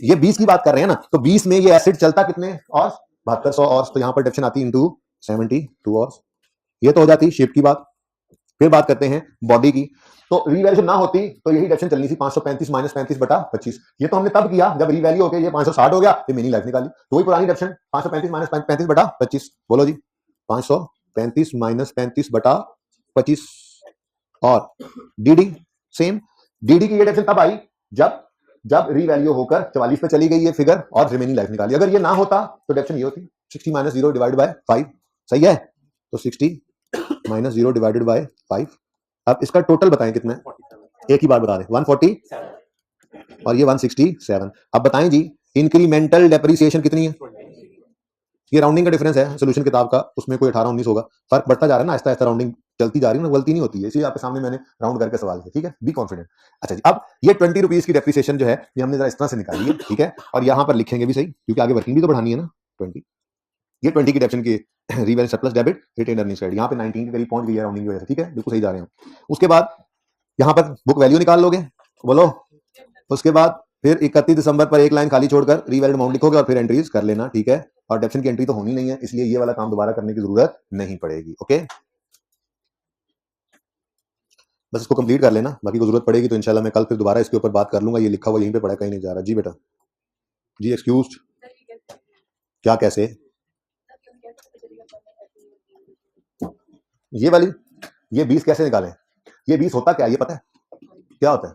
Speaker 1: ये 20 की बात कर रहे हैं ना। तो 20 में ये एसिड चलता कितने और 7200 और, तो यहाँ पर डेप्शन आती इंटू 72 और, ये तो हो जाती शिप की बात। फिर बात करते हैं बॉडी की। तो रिवैल्यूएशन ना होती तो यही डेप्शन चलनी थी 535 माइनस 35 बटा 25। ये तो हमने तब किया जब रिवैल्यू होके ये 560 हो गया, फिर मिनी लाइफ निकाली, तो वही पुरानी डेप्शन 535 माइनस 35 बटा 25। बोलो जी, 535 माइनस 35 बटा 25 और डीडी सेम। डीडी की ये डेप्शन तब आई जब जब रीवैल्यू होकर 44 पे चली गई ये फिगर और रिमेनिंग लाइफ निकाली। अगर ये ना होता तो डेप्शन ये होती 60 माइनस 0 डिवाइडेड बाय 5। सही है, तो 60 माइनस 0 डिवाइडेड बाय 5। अब इसका टोटल बताएं कितना है, एक ही बार बता दें, 140 और ये 167। अब बताएं जी इंक्रीमेंटल डेप्रिसिएशन कितनी है। ये राउंडिंग का डिफरेंस है सोल्यूशन किताब का, उसमें कोई 18-19 होगा, फर्क बढ़ता जा रहा है ना, आहिस्ता आहिस्ता राउंडिंग चलती जा रही है ना, गलती नहीं होती है, इसलिए आपके सामने मैंने राउंड करके सवाल किया, ठीक है, बी कॉन्फिडेंट। अच्छा जी, अब ये 20 रुपीज की डेप्रिसिएशन जो है ये हमने जरा इस तरह से निकाली है, ठीक है, और यहाँ पर लिखेंगे भी सही क्योंकि आगे वर्किंग भी तो बढ़ानी है ना। 20, ये 20 की डेप्शन की revaluation surplus debit retained earnings credit, यहाँ पे 19 के करीब पहुंच गई है राउंडिंग की वजह से, ठीक है, बिल्कुल सही जा रहे हैं। उसके बाद यहाँ पर बुक वैल्यू निकाल लोगे, बोलो। उसके बाद फिर 31 दिसंबर पर एक लाइन खाली छोड़कर रिवैल्यूड अमाउंट लिखोगे और फिर एंट्रीज कर लेना, ठीक है। और डेप्शन की एंट्री तो होनी नहीं है, इसलिए ये वाला काम दोबारा करने की जरूरत नहीं पड़ेगी, ओके। बस इसको कंप्लीट कर लेना, बाकी को जरूरत पड़ेगी तो इंशाल्लाह मैं कल फिर दोबारा इसके ऊपर बात कर लूंगा। ये लिखा हुआ यहीं पे पड़ा, कहीं नहीं जा रहा जी बेटा। जी एक्सक्यूज, क्या कैसे, ये वाली, ये 20 कैसे निकालें, ये 20 होता क्या, ये पता है क्या होता है?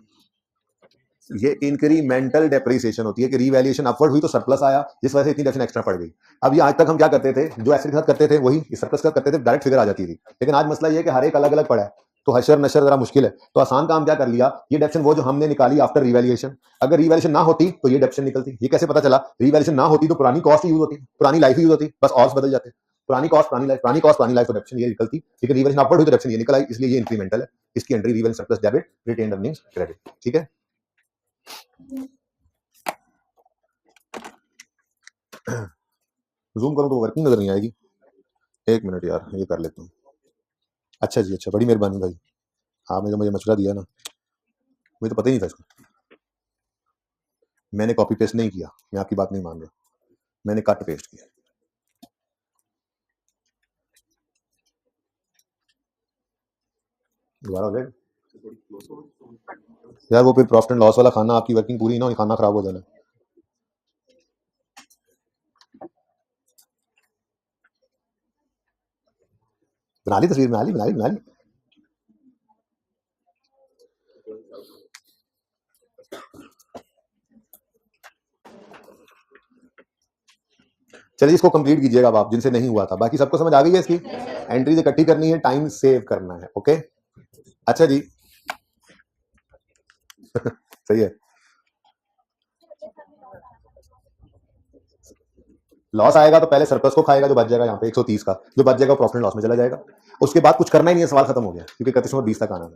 Speaker 1: ये इंक्रीमेंटल डेप्रिसिएशन होती है कि रिवैल्यूएशन अपवर्ड हुई तो सरप्लस आया, जिस वजह से इतनी डेप्शन एक्स्ट्रा पड़ गई। अब ये आज तक हम क्या करते थे, जो एसिड के साथ करते थे वही सरप्लस का करते थे, डायरेक्ट फिगर आ जाती थी। लेकिन आज मसला ये है कि हर एक अलग अलग पड़ा है, तो हशर नशर जरा मुश्किल है। तो आसान काम क्या कर लिया, ये डेप्शन वो जो हमने निकाली आफ्टर रिवैल्यूएशन, अगर रिवैल्यूएशन ना होती तो ये डेप्शन निकलती। ये कैसे पता चला, रिवैल्यूएशन ना होती तो पुरानी कॉस्ट यूज होती, पुरानी लाइफ यूज होती, बस और बदल जाते, पुरानी कॉस्ट पुरानी लाइफ, पुरानी कॉस्ट पुरानी लाइफ, तो डेप्शन ये निकलती। लेकिन रिवैल्यूएशन अपवर्ड हुई तो डेप्शन ये निकल आई, इसलिए ये इंक्रीमेंटल है। इसकी entry revaluation surplus debit retained earnings credit, ठीक है। जूम करूं तो वर्किंग नजर नहीं आएगी, एक मिनट यार ये कर लेता हूँ। अच्छा जी, अच्छा, बड़ी मेहरबानी भाई, आपने जो मुझे मशवरा दिया ना, मुझे तो पता ही नहीं था इसका। मैंने कॉपी पेस्ट नहीं किया, मैं आपकी बात नहीं मान रहा, मैंने कट पेस्ट किया। दोबारा हो जाएगा यार, वो फिर प्रॉफिट एंड लॉस वाला खाना, आपकी वर्किंग पूरी ना हो, खाना खराब हो जाना। बना ली तस्वीर, बना ली बना ली बना ली। चलिए इसको कंप्लीट कीजिएगा अब आप, जिनसे नहीं हुआ था। बाकी सबको समझ आ गई है इसकी, एंट्रीज इकट्ठी करनी है, टाइम सेव करना है, ओके। अच्छा जी सही है। लॉस आएगा तो पहले सरप्लस को खाएगा जो बच जाएगा यहाँ पे 130 का, जो बच जाएगा प्रॉफिट एंड लॉस में चला जाएगा। उसके बाद कुछ करना ही नहीं है, सवाल खत्म हो गया, क्योंकि 31 नंबर 20 तक आना है।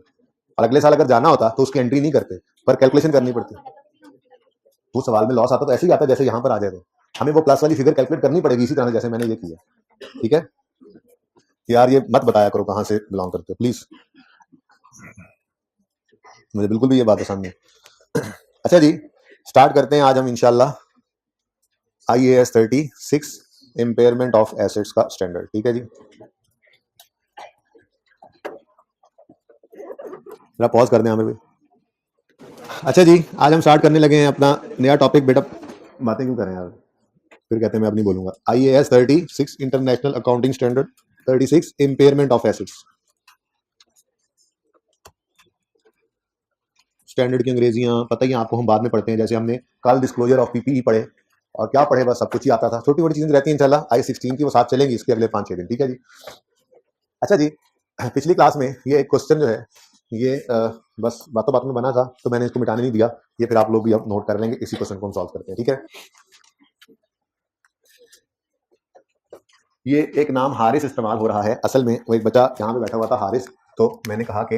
Speaker 1: और अगले साल अगर जाना होता तो उसकी एंट्री नहीं करते, पर कैलकुलेशन करनी पड़ती। वो सवाल में लॉस आता तो ऐसे ही आता जैसे यहाँ पर आ जाए, तो हमें वो प्लस वाली फिगर कैलकुलेट करनी पड़ेगी इसी तरह जैसे मैंने ये किया। ठीक है यार, ये मत बताया करो कहां से बिलोंग करते हो प्लीज, मुझे बिल्कुल भी ये बात पसंद नहीं। अच्छा जी, स्टार्ट करते हैं आज हम इंशाल्लाह IAS 36 इम्पेयरमेंट ऑफ एसेट्स का स्टैंडर्ड। ठीक है जी, जरा पॉज कर दें हमें भी। अच्छा जी, आज हम स्टार्ट करने लगे हैं अपना नया टॉपिक। बेटा बातें क्यों करें यार, फिर कहते हैं मैं अब नहीं बोलूंगा। IAS 36 international accounting standard 36 impairment of assets. Standard की अंग्रेजियां पता ही आपको, हम बाद में पढ़ते हैं। जैसे हमने कल डिस्क्लोजर ऑफ PPE पढ़े, और क्या पढ़े, बस सब कुछ ही आता था। छोटी मोटी चीजें रहती हैं इंशाल्लाह। I16 की वो साथ चलेंगी इसके अगले 5-6 दिन। ठीक है जी। अच्छा जी, पिछली क्लास में ये एक क्वेश्चन जो है ये बस बातों बातों में बना था, तो मैंने इसको मिटाने नहीं दिया। ये फिर आप लोग भी अब नोट कर लेंगे, इसी क्वेश्चन को हम सॉल्व करते हैं। ठीक है, ये एक नाम हारिस इस्तेमाल हो रहा है। असल में वो एक बच्चा यहाँ पे बैठा हुआ था हारिस, तो मैंने कहा कि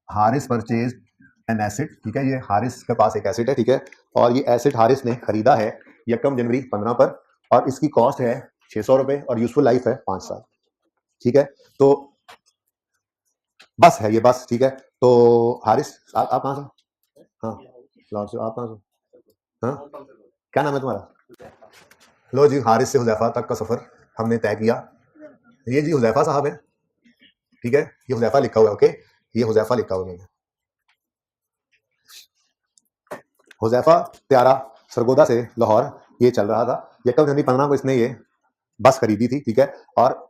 Speaker 1: हारिस परचेज एन एसेट। ठीक है, ये हारिस के पास एक एसेट है। ठीक है, और ये एसेट हारिस ने खरीदा है 1 जनवरी 15 पर, और इसकी कॉस्ट है 600 रुपए और यूजफुल लाइफ है 5 साल। ठीक है, तो बस है ये, बस। ठीक है, तो हारिस आप कहाँ से? हाँ, लाहौर से। आप कहाँ से? हाँ, क्या नाम है तुम्हारा? लो जी, हारिस से हुजैफा तक का सफर हमने तय किया। ये जी हुजैफा साहब है। ठीक है, ये हुजैफा लिखा हुआ है। ओके, ये हुजैफा लिखा हुआ है। हुजैफा त्यारा सरगोदा से लाहौर ये चल रहा था। 1 जनवरी 15 को इसने ये बस खरीदी थी। ठीक है, और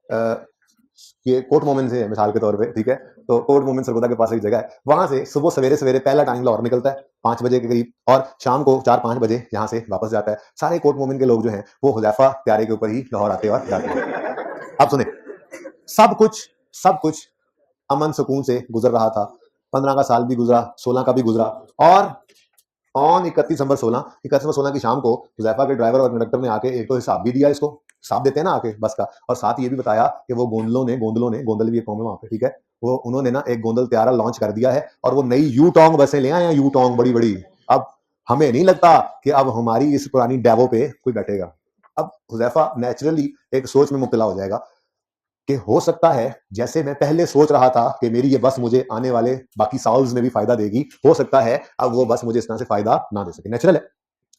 Speaker 1: ये कोट मोमिन से है मिसाल के तौर पे। ठीक है, तो कोट मोमिन सरगोदा के पास एक जगह है, वहां से सुबह सवेरे सवेरे पहला टाइम लाहौर निकलता है 5 बजे के करीब, और शाम को 4-5 बजे यहाँ से वापस जाता है। सारे कोट मोमिन के लोग जो हैं वो हुजैफा प्यारे के ऊपर ही लाहौर आते और जाते हैं। अब सुने, सब कुछ अमन सुकून से गुजर रहा था। 15 का साल भी गुजरा, 16 का भी गुजरा, और ऑन 31 दिसंबर 16 की शाम को हुजैफा के ड्राइवर और कंडक्टर ने आके एक तो हिसाब भी दिया, इसको हिसाब देते हैं ना आके बस का, और साथ ये भी बताया कि वो गोंदलों ने गोंदल भी एक कौम है वहां पे। ठीक है, वो उन्होंने ना एक गोंदल त्यारा लॉन्च कर दिया है, और वो नई यू टोंग बसें ले आए हैं, यू टोंग बड़ी बड़ी। अब हमें नहीं लगता कि अब हमारी इस पुरानी डेवो पे कोई बैठेगा। अब हुजैफा नेचुरली एक सोच में मुब्तला हो जाएगा कि हो सकता है जैसे मैं पहले सोच रहा था कि मेरी ये बस मुझे आने वाले बाकी साल्स में भी फायदा देगी, हो सकता है अब वो बस मुझे इस तरह से फायदा ना दे सके। नेचुरल है,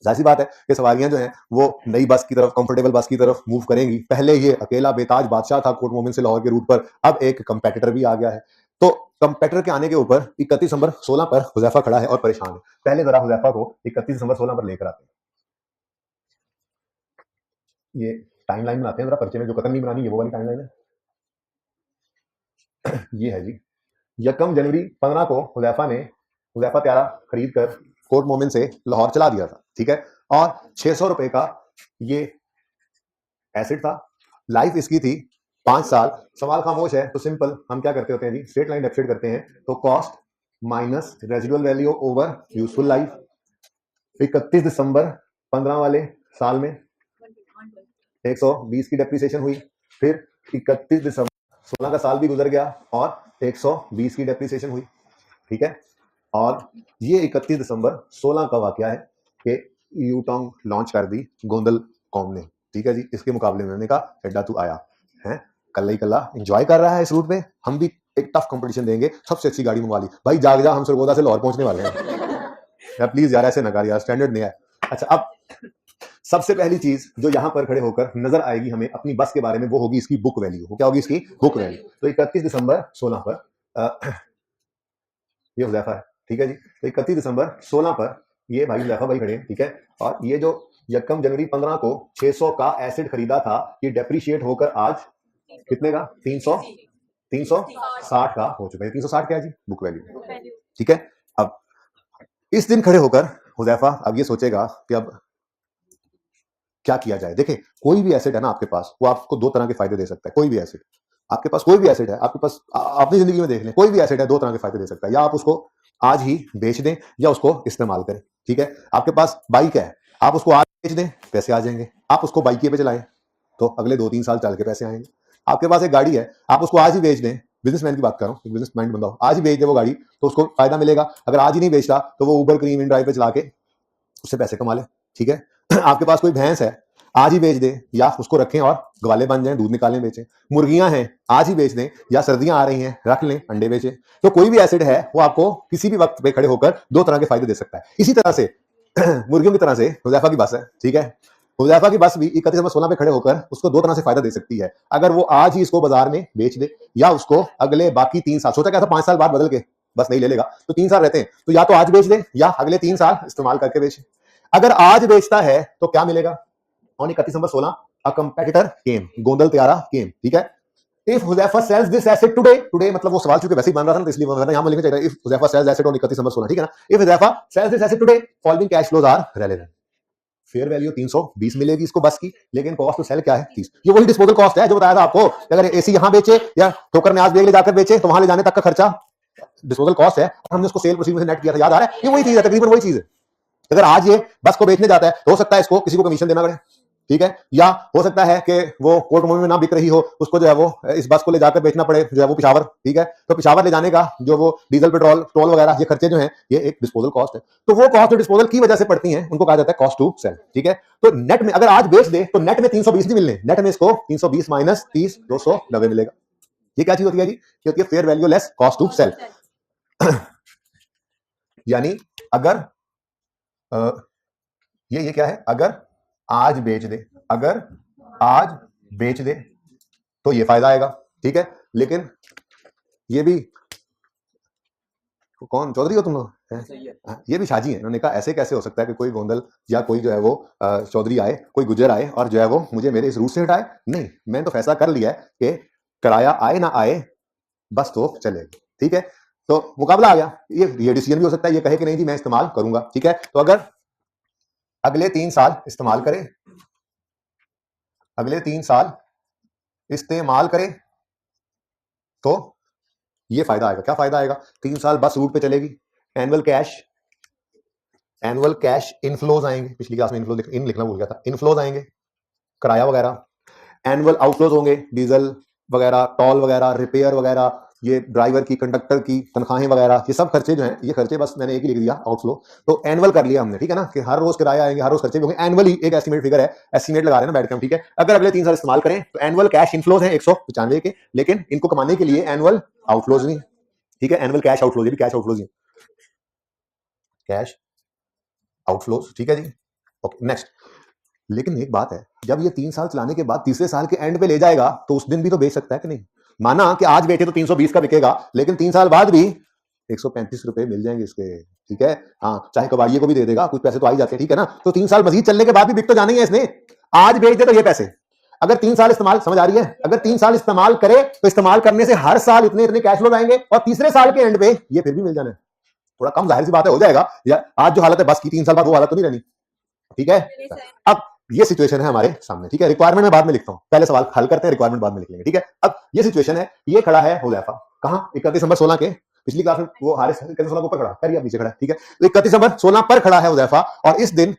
Speaker 1: जाहिर सी बात है कि सवारियां जो हैं वो नई बस की तरफ, कंफर्टेबल बस की तरफ मूव करेंगी। पहले ये अकेला बेताज बादशाह था कोट मोमिन से लाहौर के रूट पर, अब एक कंपेटिटर भी आ गया है। तो कंपेटिटर के आने के ऊपर 31 दिसंबर 16 पर हुजैफा खड़ा है और परेशान है। पहले जरा हुजैफा को 31 दिसंबर 16 पर लेकर आते हैं। ये टाइमलाइन बनाते हैं जरा, पर्चे में जो कतन नहीं बनानी है वो वाली टाइमलाइन है। ये है जी, 1 जनवरी 15 को हुजैफा त्यारा खरीद कर कोट मोमिन से लाहौर चला दिया था। ठीक है, और 600 रुपए का ये एसेट था। लाइफ इसकी थी 5 साल। सवाल खामोश है, तो सिंपल हम क्या करते होते हैं जी, स्ट्रेट लाइन डेफिसिट करते हैं। तो cost minus residual value over useful life. 31 दिसंबर 15 वाले साल में 120 की डेप्रिसिएशन हुई। फिर 31 दिसंबर 16 का साल भी गुजर गया और 120 की डेप्रिसिएशन हुई। ठीक है, और ये 31 दिसंबर 16 का वाकया है कि यूटोंग लॉन्च कर दी गोंदल कौम ने। ठीक है जी, इसके मुकाबले में मैंने कहा एड्डा तू आया है, कल्ला ही कल्ला एंजॉय कर रहा है इस रूट में। हम भी एक टफ कंपटीशन देंगे, सबसे अच्छी गाड़ी मंगवा ली भाई, जाग जा, हम सरगोदा से लाहौर पहुंचने वाले हैं। यार प्लीज यार ऐसे ना कर यार, स्टैंडर्ड नहीं है। अच्छा, अब सबसे पहली चीज जो यहां पर खड़े होकर नजर आएगी हमें अपनी बस के बारे में, वो होगी इसकी बुक वैल्यू। क्या होगी इसकी बुक वैल्यू? तो 31 दिसंबर 16 पर ये हुजैफा है। ठीक है जी, तो 31 दिसंबर 16 पर ये भाई हुजैफा भाई खड़े हैं। ठीक है, और ये जो 1 जनवरी 15 को 600 का एसेट खरीदा था, ये डेप्रिशिएट होकर आज कितने का? 360 का हो चुका है। 360 क्या है जी? Book value. ठीक है, अब इस दिन खड़े होकर हुजैफा अब ये सोचेगा कि अब क्या किया जाए। देखिए, कोई भी एसेट है ना आपके पास, वो आपको 2 तरह के फायदे दे सकता है। कोई भी एसेट आपके पास, कोई भी एसेट है आपके पास, अपनी जिंदगी में देख लें, कोई भी एसेट है 2 तरह के फायदे दे सकता है। या आप उसको आज ही बेच दें या उसको इस्तेमाल करें। ठीक है, आपके पास बाइक है, आप उसको आज बेच दें, पैसे आ जाएंगे। आप उसको बाइक पे चलाएं तो अगले 2-3 साल चल के पैसे आएंगे। आपके पास एक गाड़ी है, आप उसको आज ही बेच दें, बिजनेसमैन की बात कर रहा हूँ, एक बिजनेस माइंड बंदा हो, आज ही बेच दे वो गाड़ी तो उसको फायदा मिलेगा। अगर आज ही नहीं बेचता तो वो उबर क्रीम इन ड्राइव पे चला के उससे पैसे कमा ले। ठीक है आपके पास कोई भैंस है, आज ही बेच दें या उसको रखें और ग्वाले बन जाएं, दूध निकालें बेचें। मुर्गियां हैं, आज ही बेच दें या सर्दियां आ रही हैं रख लें, अंडे बेचें। तो कोई भी एसेट है वो आपको किसी भी वक्त पे खड़े होकर दो तरह के फायदे दे सकता है। इसी तरह से मुर्गियों की तरह से हुज़ैफा की बस है। ठीक है, हुज़ैफा की बस भी 31 नंबर 16 पे खड़े होकर उसको दो तरह से फायदा दे सकती है। अगर वो आज ही इसको बाजार में बेच दे या उसको अगले बाकी 3 साल, सोचा क्या था 5 साल बाद बदल के बस नहीं ले लेगा, तो 3 साल रहते हैं, तो या तो आज बेच दे या अगले 3 साल इस्तेमाल करके बेचे। अगर आज बेचता है तो क्या मिलेगा? On 31 number 16 a competitor came, गोंदल त्यारा केम। ठीक है, if Huzaifa sells this asset today, today मतलब वो सवाल चूंकि वैसे ही बन रहा था ना, तो इसलिए वरना यहां लिखना चाहिए if Huzaifa sells asset on 31 number 16। ठीक है ना, if Huzaifa sells this asset today following cash flows are relevant. Fair value 320 मिलेगी इसको बस की, लेकिन कॉस्ट टू सेल क्या है? 30। ये वही डिस्पोजल कॉस्ट है जो बताया था आपको। अगर एसी यहां बेचे या ठोकर ने आज बेग ले जाकर बेचे तो वहां ले जाने तक का खर्चा डिस्पोजल कॉस्ट है, हमने उसको सेल प्रोसीड में से नेट किया था, याद आ रहा है? ये वही चीज है, तकरीबन वही चीज है। अगर आज ये बस को बेचने जाता है तो हो सकता है इसको किसी को कमीशन देना पड़े। ठीक है, या हो सकता है कि वो कोर्ट में ना बिक रही हो, उसको जो है वो इस बस को ले जाकर बेचना पड़े जो है वो पिशावर। ठीक है, तो पिशावर ले जाने का जो वो डीजल पेट्रोल टोल वगैरह ये खर्चे जो हैं ये एक डिस्पोजल कॉस्ट है। तो वो कॉस्ट जो डिस्पोजल की वजह से पड़ती हैं उनको कहा जाता है कॉस्ट टू सेल। ठीक है, तो नेट में अगर आज बेच दे तो नेट में 320 नहीं मिलने, नेट में इसको 320 माइनस 30 290 मिलेगा। ये क्या चीज होती है जी? ये होती है fair value less cost to sell. यानी अगर ये क्या है? अगर आज बेच दे, अगर आज बेच दे तो ये फायदा आएगा। ठीक है, लेकिन ये भी कौन चौधरी हो तुम लोग? ये भी शाजी है। इन्होंने कहा ऐसे कैसे हो सकता है कि कोई गोंदल या कोई जो है वो चौधरी आए, कोई गुजर आए और जो है वो मुझे मेरे इस रूट से हटाए? नहीं, मैंने तो फैसला कर लिया है कि किराया आए ना आए बस तो चलेगी। ठीक है, तो मुकाबला आ गया। ये डिसीजन भी हो सकता है, ये कहे कि नहीं जी मैं इस्तेमाल करूंगा। ठीक है, तो अगर अगले 3 साल इस्तेमाल करें, अगले 3 साल इस्तेमाल करें तो ये फायदा आएगा। क्या फायदा आएगा? 3 साल बस रूट पे चलेगी, एनुअल कैश इनफ्लोज आएंगे। पिछली क्लास में इनफ्लो इन लिखना भूल गया था, इनफ्लोज आएंगे, किराया वगैरह। एनुअल आउटफ्लोज होंगे, डीजल वगैरह, टोल वगैरह, रिपेयर वगैरह, ये ड्राइवर की, कंडक्टर की तनख्वाहें वगैरह, ये सब खर्चे जो हैं, ये खर्चे बस मैंने एक ही लिख दिया आउटफ्लो। तो एनुअल कर लिया हमने। ठीक है ना, कि हर रोज किराया आएंगे, हर रोज खर्चे भी होंगे। एनुअली एक एस्टिमेट फिगर है, एस्टिमेट लगा रहे हैं ना बैठ के हम। ठीक है, अगर अगले 3 साल इस्तेमाल करें तो एनुअल कैश इनफ्लोज है 195 के, लेकिन इनको कमाने के लिए एनुअल आउटफ्लोज नहीं। ठीक है, एनुअल कैश आउटफ्लोज, ये भी कैश आउटफ्लोज है, कैश आउटफ्लोज। ठीक है जी, ओके नेक्स्ट। लेकिन एक बात है, जब ये 3 साल चलाने के बाद तीसरे साल के एंड पे ले जाएगा तो उस दिन भी तो बेच सकता है कि नहीं? माना कि आज बेचे तो 320 का बिकेगा, लेकिन 3 साल बाद भी 135 रुपए मिल जाएंगे इसके। ठीक है, हाँ, चाहे कबाड़िए को भी दे देगा, कुछ पैसे तो आ ही जाते हैं। ठीक है ना, तो 3 साल मजीद चलने के बाद भी बिक तो जाने ही है इसने। आज बेच दे तो ये पैसे, अगर 3 साल इस्तेमाल, समझ आ रही है? अगर 3 साल इस्तेमाल करे तो इस्तेमाल करने से हर साल इतने इतने कैश फ्लो आएंगे और तीसरे साल के एंड पे ये फिर भी मिल जाना है। थोड़ा कम जाहिर सी बात है हो जाएगा, या आज जो हालत है बस की 3 साल बाद वो हालत तो नहीं रहनी। ठीक है, अब ये सिचुएशन है हमारे सामने। ठीक है, रिक्वायरमेंट मैं बाद में लिखता हूं, पहले सवाल हल करते हैं, रिक्वायरमेंट बाद में लिख लेंगे। ठीक है, अब ये सिचुएशन है, ये खड़ा है हुज़ैफा कहां? 31 नंबर 16 के, पिछली क्लास में वो हारिस 31 16 के ऊपर खड़ा, करिए पीछे खड़ा। ठीक है, तो 31 नंबर 16 पर खड़ा है हुज़ैफा और इस दिन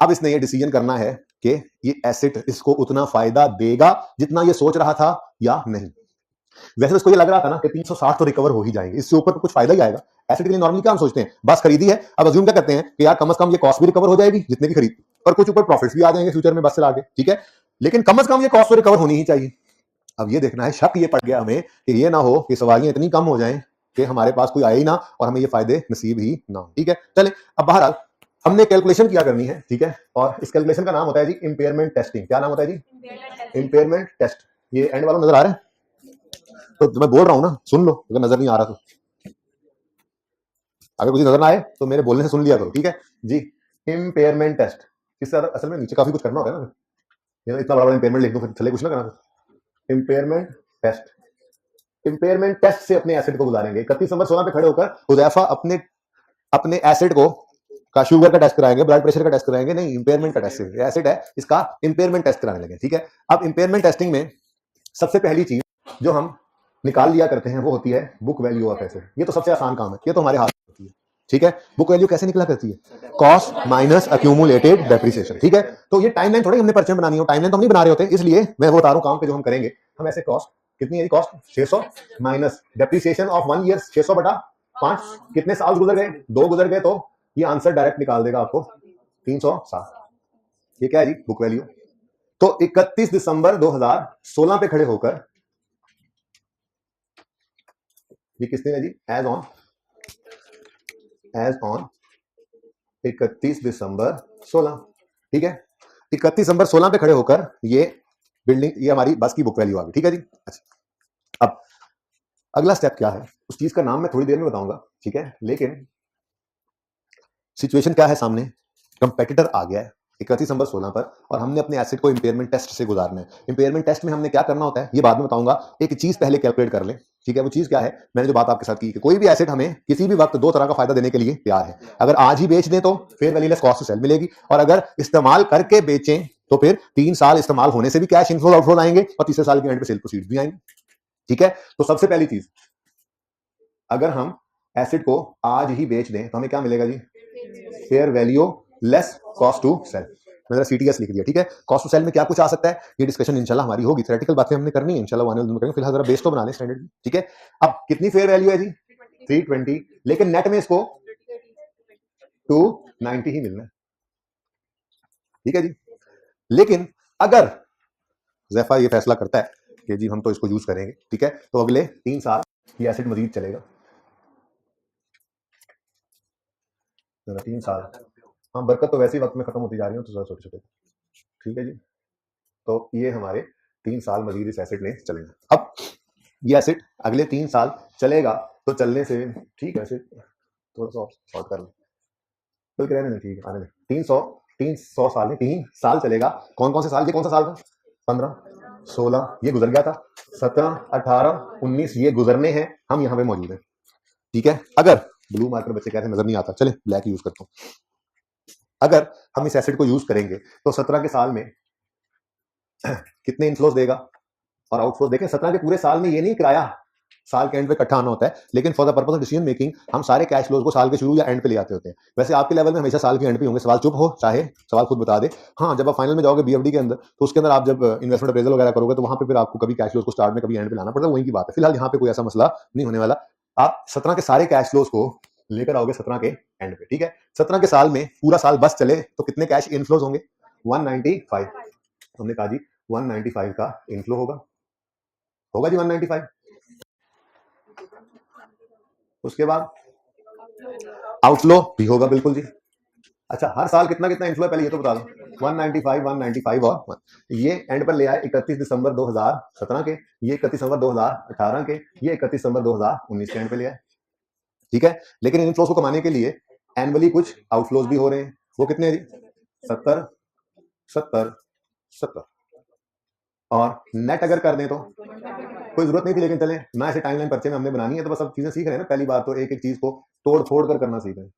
Speaker 1: अब इसने ये डिसीजन करना है कि ये एसेट इसको उतना फायदा देगा जितना ये सोच रहा था या नहीं। वैसे तो इसको ये लग रहा था ना कि 360 तो रिकवर हो ही जाएंगे, इससे ऊपर तो कुछ फायदा ही आएगा। एसेट के लिए नॉर्मली क्या हम सोचते हैं, बस खरीदी है, अब अज्यूम क्या करते हैं कि यार कम से कम ये कॉस्ट भी रिकवर हो जाएगी जितने की खरीद, और कुछ ऊपर प्रॉफिट्स भी आ जाएंगे फ्यूचर में बस से आगे। ठीक है, लेकिन कम से कम ये कॉस्ट तो रिकवर होनी ही चाहिए। अब ये देखना है, शक ये पड़ गया हमें कि ये ना हो कि सवारियां इतनी कम हो जाएं कि हमारे पास कोई आए ही ना और हमें ये फायदे नसीब ही ना हो। ठीक है, चले अब बहरहाल हमने कैलकुलेशन किया करनी है। ठीक है, और इस कैलकुलेशन का नाम होता है जी इंपेयरमेंट टेस्टिंग। क्या नाम होता है जी? Impairment test. ये एंड वाला नजर आ रहा है? तो मैं बोल रहा हूं ना, सुन लो, अगर नजर नहीं आ रहा तो। अगर कुछ नजर ना आए तो मेरे बोलने से सुन लिया करो। ठीक है जी, इंपेयरमेंट टेस्ट। इससे असल में नीचे काफी कुछ करना होता है ना, ये इतना बड़ा इंपेयरमेंट लिख दो फिर चले कुछ ना करना। इंपेयरमेंट टेस्ट, इंपेयरमेंट टेस्ट से अपने एसेट को गुजारेंगे। 31 नंबर 16 पे खड़े होकर हुज़ैफा अपने एसेट को का शुगर का टेस्ट कराएंगे, ब्लड प्रेशर का टेस्ट कराएंगे, नहीं इंपेयरमेंट का टेस्ट। एसेट है इसका इंपेयरमेंट टेस्ट कराने लगे। ठीक है, अब इंपेयरमेंट टेस्टिंग में सबसे पहली चीज जो हम निकाल लिया करते हैं वो होती है बुक वैल्यू ऑफ एसेट। ये तो सबसे आसान काम है, ये तो हमारे हाथ में होती है। ठीक है। बुक वैल्यू कैसे निकला करती है? Cost minus accumulated depreciation. ठीक है, तो ये टाइमलाइन थोड़ी हमने परिचय में बनानी हो, टाइमलाइन तो हम नहीं बना रहे होते, इसलिए मैं वो बता रहा हूं काम पे जो हम करेंगे। हम ऐसे कॉस्ट कितनी है? Cost 600 minus depreciation of 1 year 600 बटा 5, कितने साल गुजर गए? 2 गुजर गए, तो ये आंसर डायरेक्ट निकाल देगा आपको 307। ये क्या है जी? Book value. तो 31 दिसंबर 2016 पे खड़े होकर ये किसने है जी? एज ऑन 31 दिसंबर 16। ठीक है, 31 दिसंबर 16 पे खड़े होकर ये बिल्डिंग, ये हमारी बस की बुक वैल्यू आ गई। ठीक है जी। अच्छा, अब अगला स्टेप क्या है उस चीज का नाम मैं थोड़ी देर में बताऊंगा। ठीक है, लेकिन सिचुएशन क्या है सामने? कंपेटिटर आ गया है 31 दिसंबर 16 पर, और हमने अपने एसेट को इंपेयरमेंट टेस्ट से गुजारना है। इंपेयरमेंट टेस्ट में हमने क्या करना होता है ये बाद में बताऊंगा। एक चीज पहले कैलकुलेट कर ले। ठीक है, वो चीज क्या है? मैंने जो बात आपके साथ की कि कोई भी एसेट हमें किसी भी वक्त दो तरह का फायदा देने के लिए तैयार है। अगर आज ही बेच दें तो fair value less cost to sell मिलेगी, और अगर इस्तेमाल करके बेचें तो फिर 3 साल इस्तेमाल होने से भी कैश इनफ्लो आउटफ्लो आएंगे, और तीसरे साल के एंड पे सेल प्रोसीड्स भी आएंगे। ठीक है, तो सबसे पहली चीज, अगर हम एसेट को आज ही बेच दें तो हमें क्या मिलेगा जी? Fair value less cost to sell. मैंने सीटीएस लिख दिया। ठीक है, कॉस्ट टू सेल में क्या कुछ आ सकता है, ये डिस्कशन इंशाल्लाह हमारी होगी। थ्योरेटिकल बातें हमने करनी है इंशाल्लाह, आने वाले दिन में करेंगे। फिलहाल जरा बेस तो बना लें स्टैंडर्ड की। ठीक है, अब कितनी फेयर वैल्यू है जी? 320, लेकिन नेट में इसको 290 ही मिलना है। ठीक है जी, लेकिन अगर ज़ैफा ये फैसला करता है कि जी हम तो इसको यूज करेंगे, ठीक है, तो अगले 3 साल ये एसेट मजीद चलेगा। 3 साल, हाँ, बरकत तो वैसे ही वक्त में खत्म होती जा रही है, तो छोटे छोटे। ठीक है जी, तो ये हमारे 3 साल मजीद इस एसेट में चलेगा। अब ये एसेट अगले 3 साल चलेगा, तो चलने से ठीक है, थोड़ा सा शॉर्ट कर लें, बल्कि रहने दें, ठीक है, आने दें। 300 साल में 3 साल चलेगा। कौन कौन से साल? ये कौन सा साल था? 15, 16 ये गुजर गया था, 17, 18, 19 ये गुजरने हैं, हम यहाँ पे मौजूद हैं। ठीक है, अगर ब्लू मार्कर बच्चे कहते हैं नजर नहीं आता, चले ब्लैक यूज करता हूँ। अगर हम इस एसेट को यूज करेंगे तो 17 के साल में कितने इनफ्लोज देगा और आउटफ्लोज देखें। 17 के पूरे साल में ये नहीं किराया साल के एंड पे इकट्ठा आना होता है, लेकिन for the purpose of decision making हम सारे कैश फ्लोज को साल के शुरू या एंड पे ले आते होते हैं। वैसे आपके लेवल में हमेशा साल के एंड पे होंगे। सवाल चुप हो चाहे सवाल खुद बता दे। हाँ, जब आप फाइनल में जाओगे बीएफडी के अंदर, तो उसके अंदर आप जब इन्वेस्टमेंट अप्रेजल वगैरह करोगे तो वहां पे फिर आपको कभी कैश फ्लोज को स्टार्ट में कभी एंड पे लाना पड़ता है, वही की बात है। फिलहाल यहाँ पे कोई ऐसा मसला नहीं होने वाला। आप 17 के सारे कैश फ्लोज को लेकर आओगे 17 के एंड पे। ठीक है, 17 के साल में पूरा साल बस चले तो कितने कैश इनफ्लोज होंगे? 195। हमने कहा जी 195 का इनफ्लो होगा जी 195। उसके बाद आउटफ्लो भी होगा, बिल्कुल जी। अच्छा, हर साल कितना कितना इनफ्लो है पहले ये तो बता दो। 195, 195 और 1। ये एंड पर ले आए 31 दिसंबर 2017 के, ये 31 दिसंबर 2018 के, ये 31 दिसंबर 2019 के एंड पे ले आए। ठीक है, लेकिन इन इनफ्लोज को कमाने के लिए एनुअली कुछ आउटफ्लोज भी हो रहे हैं। वो कितने हैं जी? 70, 70, 70। और नेट अगर कर दें तो कोई जरूरत नहीं थी, लेकिन चलें ना, ऐसे टाइमलाइन पर्चे में हमने बनानी है, तो बस अब चीजें सीख रहे हैं ना। पहली बार तो एक एक चीज को तोड़ फोड़ कर करना सीख रहे हैं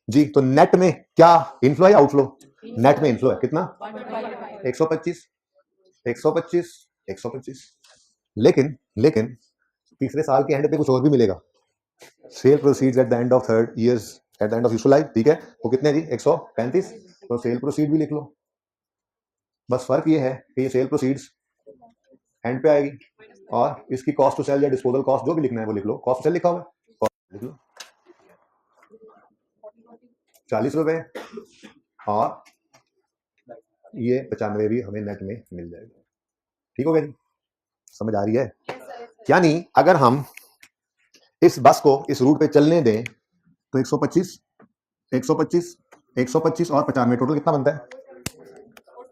Speaker 1: जी। तो नेट में क्या इनफ्लो है या आउटफ्लो? नेट में इनफ्लो है कितना? 125, 125, 125। लेकिन तीसरे साल के एंड पे कुछ और भी मिलेगा। Sale proceeds at the end of third years at the end of usual life. ठीक है, वो कितने हैं जी? 135। तो सेल प्रोसीड भी लिख लो। बस फर्क ये है कि ये सेल प्रोसीड्स एंड पे आएगी, और इसकी कॉस्ट टू सेल या डिस्पोजल कॉस्ट जो भी लिखना है वो लिख लो। कॉस्ट टू सेल लिखा हुआ है, कॉस्ट लिख लो 40 रुपए, और ये 95 भी हमें नेट में मिल जाएगा। ठीक हो गया जी? समझ आ रही है? यानी अगर हम इस बस को इस रूट पे चलने दें तो 125, 125, 125 और 95 टोटल कितना बनता है?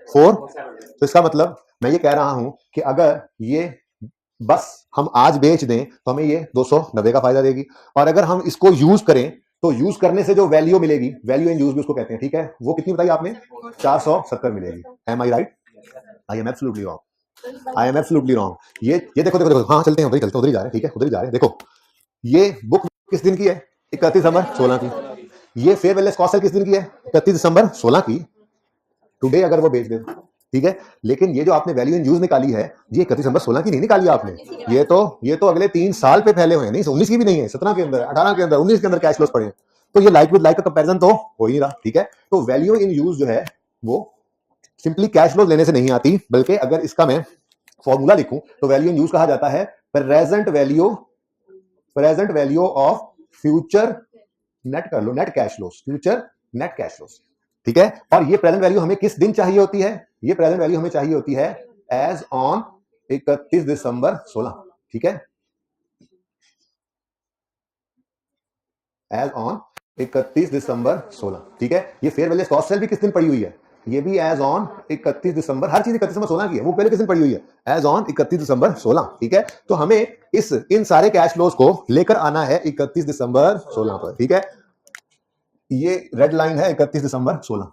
Speaker 1: 4। तो इसका मतलब मैं ये कह रहा हूं कि अगर ये बस हम आज बेच दें तो हमें ये 290 का फायदा देगी, और अगर हम इसको यूज करें तो यूज करने से जो वैल्यू मिलेगी, वैल्यू इन यूज भी उसको कहते हैं। ठीक है, वो कितनी बताई आपने? 470 मिलेगी। Am I right? I am absolutely wrong. I am absolutely wrong. ये देखो देखो देखो, हाँ चलते हैं, उधर ही चलते हैं, उधर ही जा रहे हैं। ठीक है, उधर ही जा रहे हैं। देखो, ये बुक किस दिन की है? 31 दिसंबर 16 की। ये फेयर वैल्यू कॉस्ट किस दिन की है? 31 दिसंबर 16 की। टुडे अगर वो बेच दे ठीक है। लेकिन ये जो आपने वैल्यू इन यूज निकाली है, ये 31 दिसंबर 16 की नहीं निकाली आपने, ये तो अगले 3 साल पे फैले हुए हैं, नहीं 19 की भी नहीं है, 17 के अंदर, 18 के अंदर, 19 के अंदर कैश फ्लोस पड़े हैं। तो ये लाइक विद लाइक का कंपैरिजन तो हो ही नहीं रहा। ठीक है, तो वैल्यू इन यूज जो है वो सिंपली कैश फ्लोज लेने से नहीं आती, बल्कि अगर इसका मैं फॉर्मूला लिखूं तो वैल्यू इन यूज कहा जाता है present value of future net, कर लो net cash flows, future net cash flows. ठीक है, और ये प्रेजेंट वैल्यू हमें किस दिन चाहिए होती है? ये प्रेजेंट वैल्यू हमें चाहिए होती है एज ऑन 31 दिसंबर 16। ठीक है, एज ऑन 31 दिसंबर 16। ठीक है, ये फेयर वैल्यू कॉस्ट सेल भी किस दिन पड़ी हुई है? ये भी एज ऑन 31 दिसंबर, हर चीज 31 दिसंबर 16 की है, वो पहले किस दिन पड़ी हुई है? एज ऑन 31 दिसंबर 16। ठीक है, तो हमें इन सारे कैश फ्लोज को लेकर आना है 31 दिसंबर 16 पर। ठीक है, ये रेड लाइन है 31 दिसंबर 16,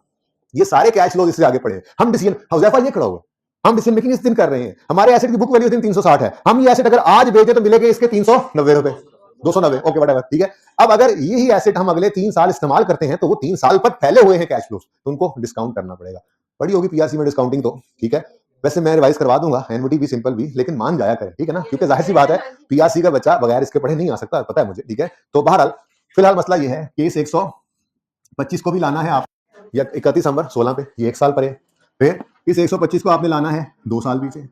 Speaker 1: ये सारे कैश फ्लोज इससे आगे पड़े। हम डिसीजन, हुजैफा ये खड़ा हुआ, हम डिसीजन मेकिंग इस दिन कर रहे हैं। हमारे एसेट की बुक वैल्यू इस दिन 360 है, हम ये एसेट अगर आज बेचे तो मिलेंगे इसके 390 रुपए, 290, ओके व्हाटएवर। ठीक है, अब अगर यही एसेट हम अगले 3 साल इस्तेमाल करते हैं तो वो 3 साल पर फैले हुए हैं कैश फ्लोज, तो उनको डिस्काउंट करना पड़ेगा। बड़ी होगी पीआरसी में डिस्काउंटिंग तो। ठीक है, वैसे मैं रिवाइज करवा दूंगा, एनवीटी भी सिंपल भी, लेकिन मान जाया करें। ठीक है ना, क्योंकि जाहिर सी बात है पीआरसी का बच्चा बगैर इसके पढ़े नहीं आ सकता, पता है मुझे। ठीक है, तो बहरहाल फिलहाल मसला ये है कि इस 125 को भी लाना है आप या 31 दिसंबर 16 पे, ये 1 साल पर है। फिर इस 125 को आपने लाना है 2 साल पीछे,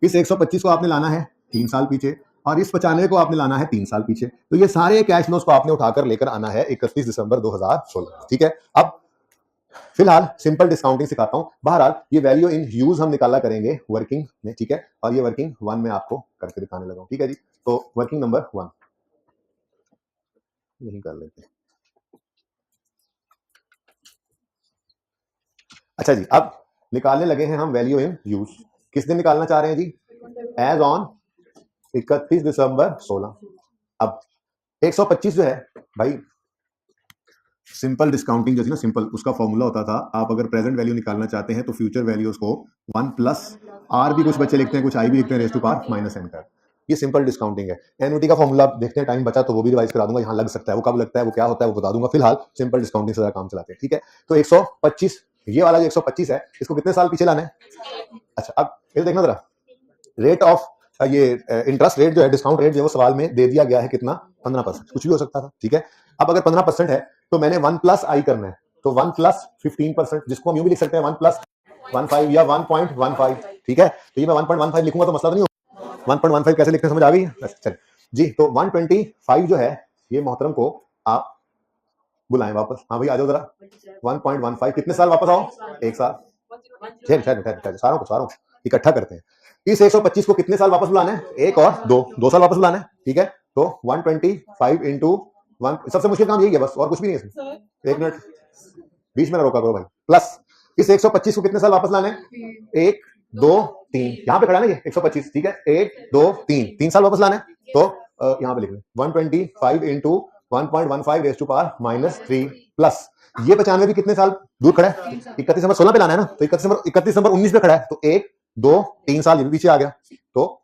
Speaker 1: इस 125 को आपने लाना है 3 साल पीछे, और इस 95 को आपने लाना है 3 साल पीछे। तो ये सारे कैश फ्लोज को आपने उठाकर लेकर आना है 31 दिसंबर 2016। ठीक है, अब फिलहाल सिंपल डिस्काउंटिंग सिखाता हूं। बहरहाल ये वैल्यू इन यूज हम निकाला करेंगे वर्किंग में। ठीक है, और ये वर्किंग 1 में आपको करके दिखाने लगा हूं। ठीक है जी, तो वर्किंग नंबर 1 यही कर लेते हैं। अच्छा जी, अब निकालने लगे हैं हम वैल्यू इन यूज। किस दिन निकालना चाह रहे हैं जी? एज ऑन 31 दिसंबर 16। अब 125 जो है भाई, सिंपल डिस्काउंटिंग जो थी ना, सिंपल, उसका फॉर्मूला होता था, आप अगर प्रेजेंट वैल्यू निकालना चाहते हैं तो फ्यूचर वैल्यूज को 1 प्लस आर भी कुछ बच्चे लिखते हैं, कुछ आई भी लिखते हैं, raise to power minus N कर। ये सिंपल डिस्काउंटिंग है। एनयूटी का फॉर्मूला देखते हैं, टाइम बचा तो वो भी रिवाइज करा दूंगा, यहाँ लग सकता है, वो कब लगता है, वो क्या होता है, वो बता दूंगा। फिलहाल सिंपल डिस्काउंटिंग से काम चलाते हैं। ठीक है, तो 125, ये वाला जो 125 है, इसको कितने साल पीछे लाना है? अच्छा, अब ये देखना जरा, रेट ऑफ ये इंटरेस्ट रेट जो है, डिस्काउंट रेट जो है, वो सवाल में दे दिया गया है कितना? 15%, कुछ भी हो सकता था। ठीक है, अब अगर 15% है तो मैंने 1 प्लस आई करना है, तो 1 प्लस 15%, जिसको हम यूं भी लिख सकते हैं 1 प्लस 15 या 1.15। ठीक है, तो ये मैं 1.15 लिखूंगा तो मसला तो नहीं होगा। 1.15 कैसे लिखते हैं, समझ आ गई? चलिए जी, तो 125 जो है, ये मोहतरम को आप बुलाएं वापस। हाँ भाई आ जाओ जरा। 1.15 कितने साल वापस आओ? 1 साल। सारों को इकट्ठा करते हैं। इस 125 को कितने साल वापस बुलाना है? 1 और 2 साल वापस बुलाना है। ठीक है, तो 125 इंटू 1, सबसे मुश्किल काम यही है बस, और कुछ भी नहीं है इसमें। 1 मिनट बीच में ना रोका करो भाई। प्लस इस 125 को कितने साल वापस लाने? 1 2 3, यहाँ पे खड़ा है ना ये 125। ठीक है, 1 2 3 साल वापस लाने, तो यहाँ पे लिख लें 125 into 1.15 raise to power minus 3 plus ये 95 भी कितने साल दूर खड़ा है? 31 दिसंबर 16 पे लाना है ना, तो 31 दिसंबर 19 पे खड़ा है, तो 1 2 3 साल ये भी पीछे आ गया, तो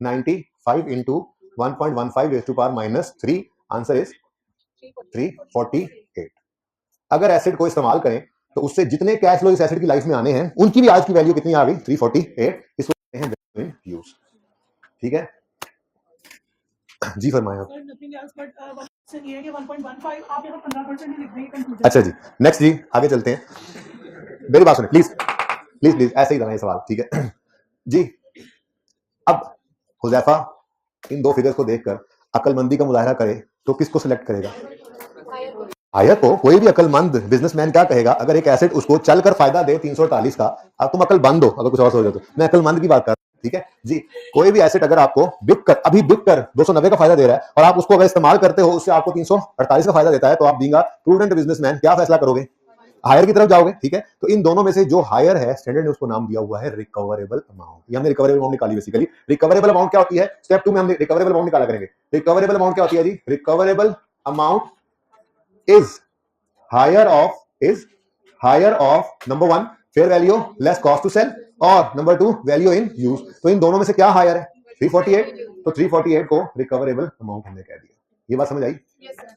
Speaker 1: 95 into 1.15 raise to power minus 3, answer is 348। अगर एसिड को इस्तेमाल करें तो उससे जितने कैश फ्लो इस एसिड की लाइफ में आने हैं, उनकी भी आज की वैल्यू कितनी आ गई? 348। इसको कहते हैं वैल्यू इन यूज। ठीक है जी, फरमाया। अच्छा जी, नेक्स्ट जी, आगे चलते हैं। मेरी बात सुनिए प्लीज प्लीज प्लीज, ऐसे ही रहना सवाल। ठीक है जी, अब हुजैफा इन 2 फिगर्स को देखकर अकलमंदी का मुजाहरा करे तो किसको सिलेक्ट करेगा? हायर को। कोई भी अकलमंद बिजनेसमैन क्या कहेगा, अगर एक एसेट उसको चलकर फायदा दे 348 का, अब तुम अकलमंद हो, अगर कुछ और सोचो तो, मैं अकलमंद की बात कर रहा हूं। ठीक है जी, कोई भी एसेट अगर आपको अभी बिक कर 290 का फायदा दे रहा है और आप उसको अगर इस्तेमाल करते हो, उससे आपको 348 का फायदा देता है, तो आप बीइंग प्रूडेंट बिजनेसमैन क्या फैसला करोगे? हायर की तरफ जाओगे। ठीक है, तो इन दोनों में से जो हायर है, स्टैंडर्ड ने उसको नाम दिया हुआ है रिकवरेबल अमाउंट। ये हमने रिकवरेबल अमाउंट निकाली बेसिकली। रिकवरेबल अमाउंट क्या होती है? स्टेप 2 में हम रिकवरेबल अमाउंट निकाला करेंगे। रिकवरेबल अमाउंट क्या होती है जी? Recoverable amount is higher of number 1 fair value less cost to sell, और नंबर 2 वैल्यू इन यूज। तो इन दोनों में से क्या हायर है? 348। तो 348 को रिकवरेबल अमाउंट हमने कह दिया। ये बात समझ आई?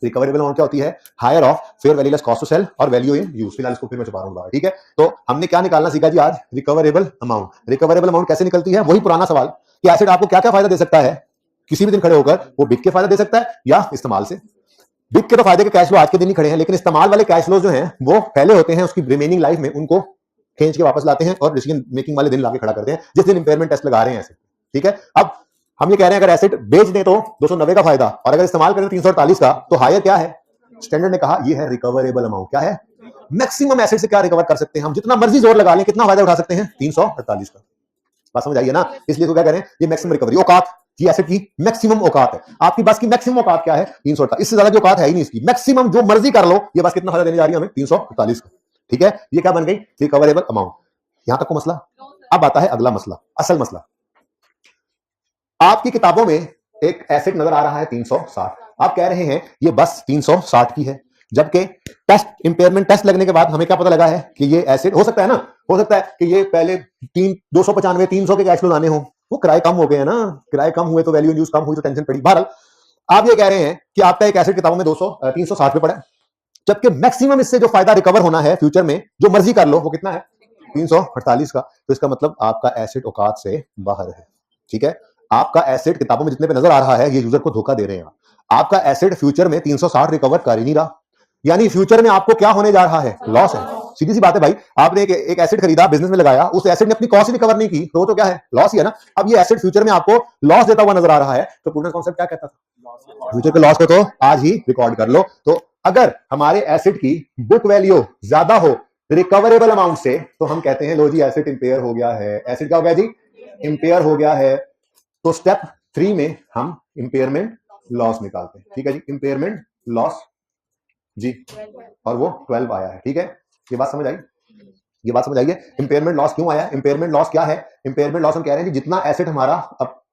Speaker 1: रिकवरेबल अमाउंट क्या होती है? Higher of fair value less cost to sell और वैल्यू इन यूज। फिलहाल इसको फिर मैं छुपा रहा हूँ, ठीक है? तो हमने क्या निकालना सीखा जी आज? Recoverable amount. रिकवरेबल अमाउंट कैसे निकलती है? वही पुराना सवाल कि एसेट आपको क्या क्या फायदा दे सकता है किसी भी दिन खड़े होकर। वो बिक के फायदा दे सकता है या इस्तेमाल से। बिक के तो फायदे के कैश फ्लो आज के दिन ही खड़े हैं, लेकिन इस्तेमाल वाले कैश फ्लो जो हैं वो पहले होते हैं, उसकी रिमेनिंग लाइफ में उनको खींच के वापस लाते हैं और डिसीजन मेकिंग वाले दिन लाके खड़ा करते हैं जिस दिन इंपेयरमेंट टेस्ट लगा रहे हैं एसेट, ठीक है? अब हम ये कह रहे हैं अगर एसेट बेच दें तो 290 का फायदा और अगर इस्तेमाल करें 348 का, तो हायर क्या है? स्टैंडर्ड ने कहा ये है रिकवरेबल अमाउंट। क्या है? मैक्सिमम एसेट से क्या रिकवर कर सकते हैं हम, जितना मर्जी जोर लगा लें, कितना फायदा उठा सकते हैं? 348 का। बात समझ आइए ना? इसलिए तो क्या करें, ये मैक्सिमम रिकवरी औकात, ये एसेट की मैक्सिमम औकात है। आपकी बस की मैक्सिमम औकात क्या है? 348। इससे ज्यादा की औकात है ही नहीं इसकी। मैक्सिमम जो मर्जी कर लो, ये बस कितना फायदा देने जा रही है हमें? 348 का, ठीक है? ये क्या बन गई? Recoverable amount. यहां तक को मसला। अब आता है अगला मसला, असल मसला। आपकी किताबों में एक एसेट नजर आ रहा है 360। आप कह रहे हैं ये बस 360 की है, जबकि टेस्ट इंपेयरमेंट टेस्ट लगने के बाद हमें क्या पता लगा है कि ये एसेट हो सकता है ना, हो सकता है कि ये पहले 295 300 के कैश फ्लो आने हो, वो किराए कम हो गए हैं ना, किराए कम हुए तो वैल्यू इन यूज कम हुई तो टेंशन पड़ी। बहरहाल आप ये कह रहे हैं कि आपका एक एसेट किताबों में 360 पे पड़ा है, जबकि मैक्सिमम इससे जो फायदा रिकवर होना है फ्यूचर में, जो मर्जी कर लो, वो कितना है? 348 का। तो इसका मतलब आपका एसेट औकात से बाहर है, ठीक है? आपका एसेट किताबों में जितने पे नजर आ रहा है, ये यूजर को धोखा दे रहे हैं। आपका एसेट फ्यूचर में 360 रिकवर कर ही नहीं रहा, यानी फ्यूचर में आपको क्या होने जा रहा है? लॉस है। सीधी सी बात है भाई, आपने एक एसेट खरीदा, बिजनेस में लगाया, उस एसेट ने अपनी कॉस्ट रिकवर नहीं की, तो क्या है? लॉस ही है ना। अब ये एसेट फ्यूचर में आपको लॉस देता हुआ नजर आ रहा है, तो प्रूडेंस कॉन्सेप्ट क्या कहता था? फ्यूचर के लॉस को तो आज ही रिकॉर्ड कर लो। तो अगर हमारे एसेट की बुक वैल्यू ज्यादा हो रिकवरेबल अमाउंट से, तो हम कहते हैं लो जी एसेट इंपेयर हो गया है। एसेट क्या हो गया जी? इंपेयर हो गया है। तो स्टेप 3 में हम इंपेयरमेंट लॉस निकालते हैं, ठीक है जी? इंपेयरमेंट लॉस जी, और वो 12 आया है, ठीक है? ये बात समझ आई? ये बात समझ आई है? इंपेयरमेंट लॉस क्यों आया? इंपेयरमेंट लॉस क्या है? इंपेयरमेंट लॉस हम कह रहे हैं कि जितना एसेट हमारा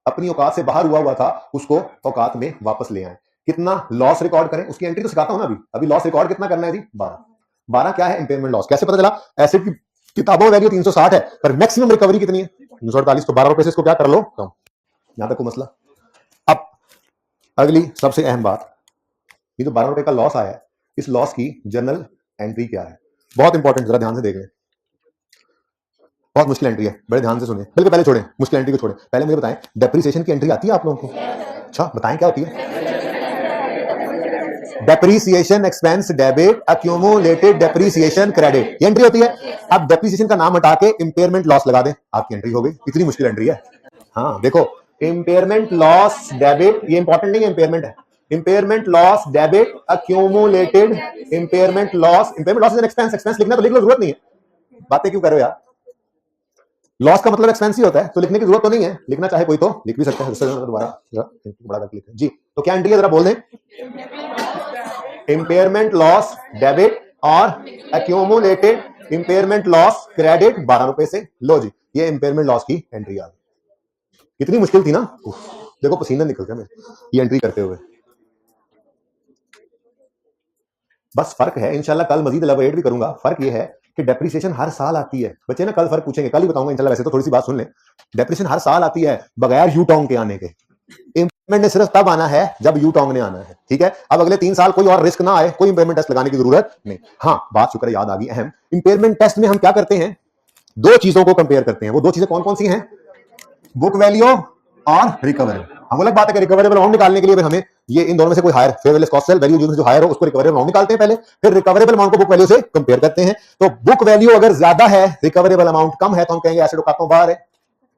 Speaker 1: अपनी औकात से बाहर हुआ था, उसको औकात में वापस ले आए। कितना लॉस रिकॉर्ड करें, उसकी एंट्री तो सिखाता हूं ना अभी लॉस रिकॉर्ड कितना करना है जी? 12 क्या है इंपेयरमेंट लॉस? कैसे पता चला? एसेट की किताबों में वैल्यू 360 है, पर मैक्सिमम रिकवरी कितनी है? 348। तो 12 रुपए से इसको क्या कर लो कम। यहां तक को मसला। अब अगली सबसे अहम बात, ये जो 12 रुपए का लॉस आया है, इस लॉस की जर्नल एंट्री क्या है? बहुत इंपॉर्टेंट, जरा ध्यान से देख लें। बहुत मुश्किल एंट्री है, बड़े ध्यान से सुनिए। बल्कि पहले छोड़ें, मुश्किल एंट्री को छोड़ें, पहले मुझे बताएं डेप्रिसिएशन की एंट्री आती है आप लोगों को? अच्छा बताएं क्या होती है? Depreciation expense debit, accumulated depreciation credit, ये एंट्री होती है। अब डेप्रिसिएशन का नाम हटा के इंपेयरमेंट लॉस लगा दें, आपकी एंट्री हो गई। इतनी मुश्किल एंट्री है। हाँ देखो, इंपेयरमेंट लॉस डेबिट, ये इंपॉर्टेंट नहीं है, इंपेयरमेंट है। Impairment loss debit accumulated impairment loss. Impairment loss is an expense, expense लिखना तो लिख लो, जरूरत नहीं है। बातें क्यों कर रहे हो यार? लॉस का मतलब एक्सपेंस ही होता है, तो लिखने की जरूरत तो नहीं है। लिखना चाहे कोई तो लिख भी सकता है। दोबारा बड़ा करके लिखें जी। तो क्या एंट्री है जरा बोल दें? इंपेयरमेंट लॉस डेबिट और अक्यूमुलेटेड इंपेयरमेंट लॉस क्रेडिट 12 रुपए से। लो जी, ये इंपेयरमेंट लॉस की एंट्री आ गई। कितनी मुश्किल थी ना? देखो पसीना निकल गया मेरे ये एंट्री करते हुए। बस फर्क है, इंशाल्लाह कल मजीद एलाबोरेट भी करूंगा। फर्क ये है कि डेप्रिसिएशन हर साल आती है। बच्चे ना कल फर्क पूछेंगे, कल ही बताऊंगा इंशाल्लाह। वैसे तो थोड़ी सी बात सुन ले, डेप्रिसिएशन हर साल आती है बगैर यू टॉन्ग के आने के। इंपेयरमेंट ने सिर्फ तब आना है जब यू टॉन्ग ने आना है, ठीक है? अब अगले 3 साल कोई और रिस्क ना आए, कोई इंपेयरमेंट टेस्ट लगाने की जरूरत नहीं। हाँ बात शुक्र याद आ गई अहम। इंपेयरमेंट टेस्ट में हम क्या करते हैं? 2 चीजों को कंपेयर करते हैं। वो 2 चीजें कौन कौन सी हैं? बुक वैल्यू और रिकवरेबल। हम अलग बात है कि रिकवरेबल अमाउंट निकालने के लिए हमें ये इन दोनों में से कोई higher fair value cost sell value जो हायर हो उसको रिकवरेबल अमाउंट निकालते हैं पहले, फिर रिकवरेबल अमाउंट को बुक वैल्यू से कंपेयर करते हैं। तो बुक वैल्यू अगर ज्यादा है, रिकवरेबल अमाउंट कम है, तो हम कहेंगे एसेट औकात में बाहर है।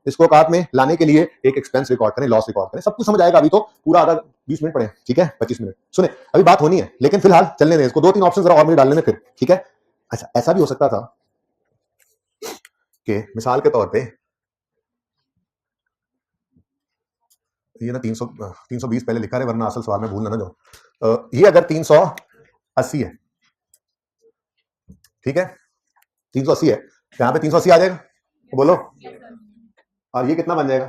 Speaker 1: इसको औकात में लाने के लिए एक एक्सपेंस रिकॉर्ड करें, लॉस रिकॉर्ड करें। सब कुछ समझ आएगा। अभी तो पूरा आधा 20 मिनट पड़े, ठीक है? 25 मिनट सुने, अभी बात होनी है, लेकिन फिलहाल चलने दें इसको। 2-3 ऑप्शन जरा और मुझे डाल लेने फिर, ठीक है? अच्छा ऐसा भी हो सकता था कि मिसाल के तौर पे ये ना 320 पहले लिखा है, वरना असल सवाल में भूलना ना जाओ। ये अगर 380 है, ठीक है? 380 है, यहां पे 380 आ जाएगा, बोलो। और ये कितना बन जाएगा?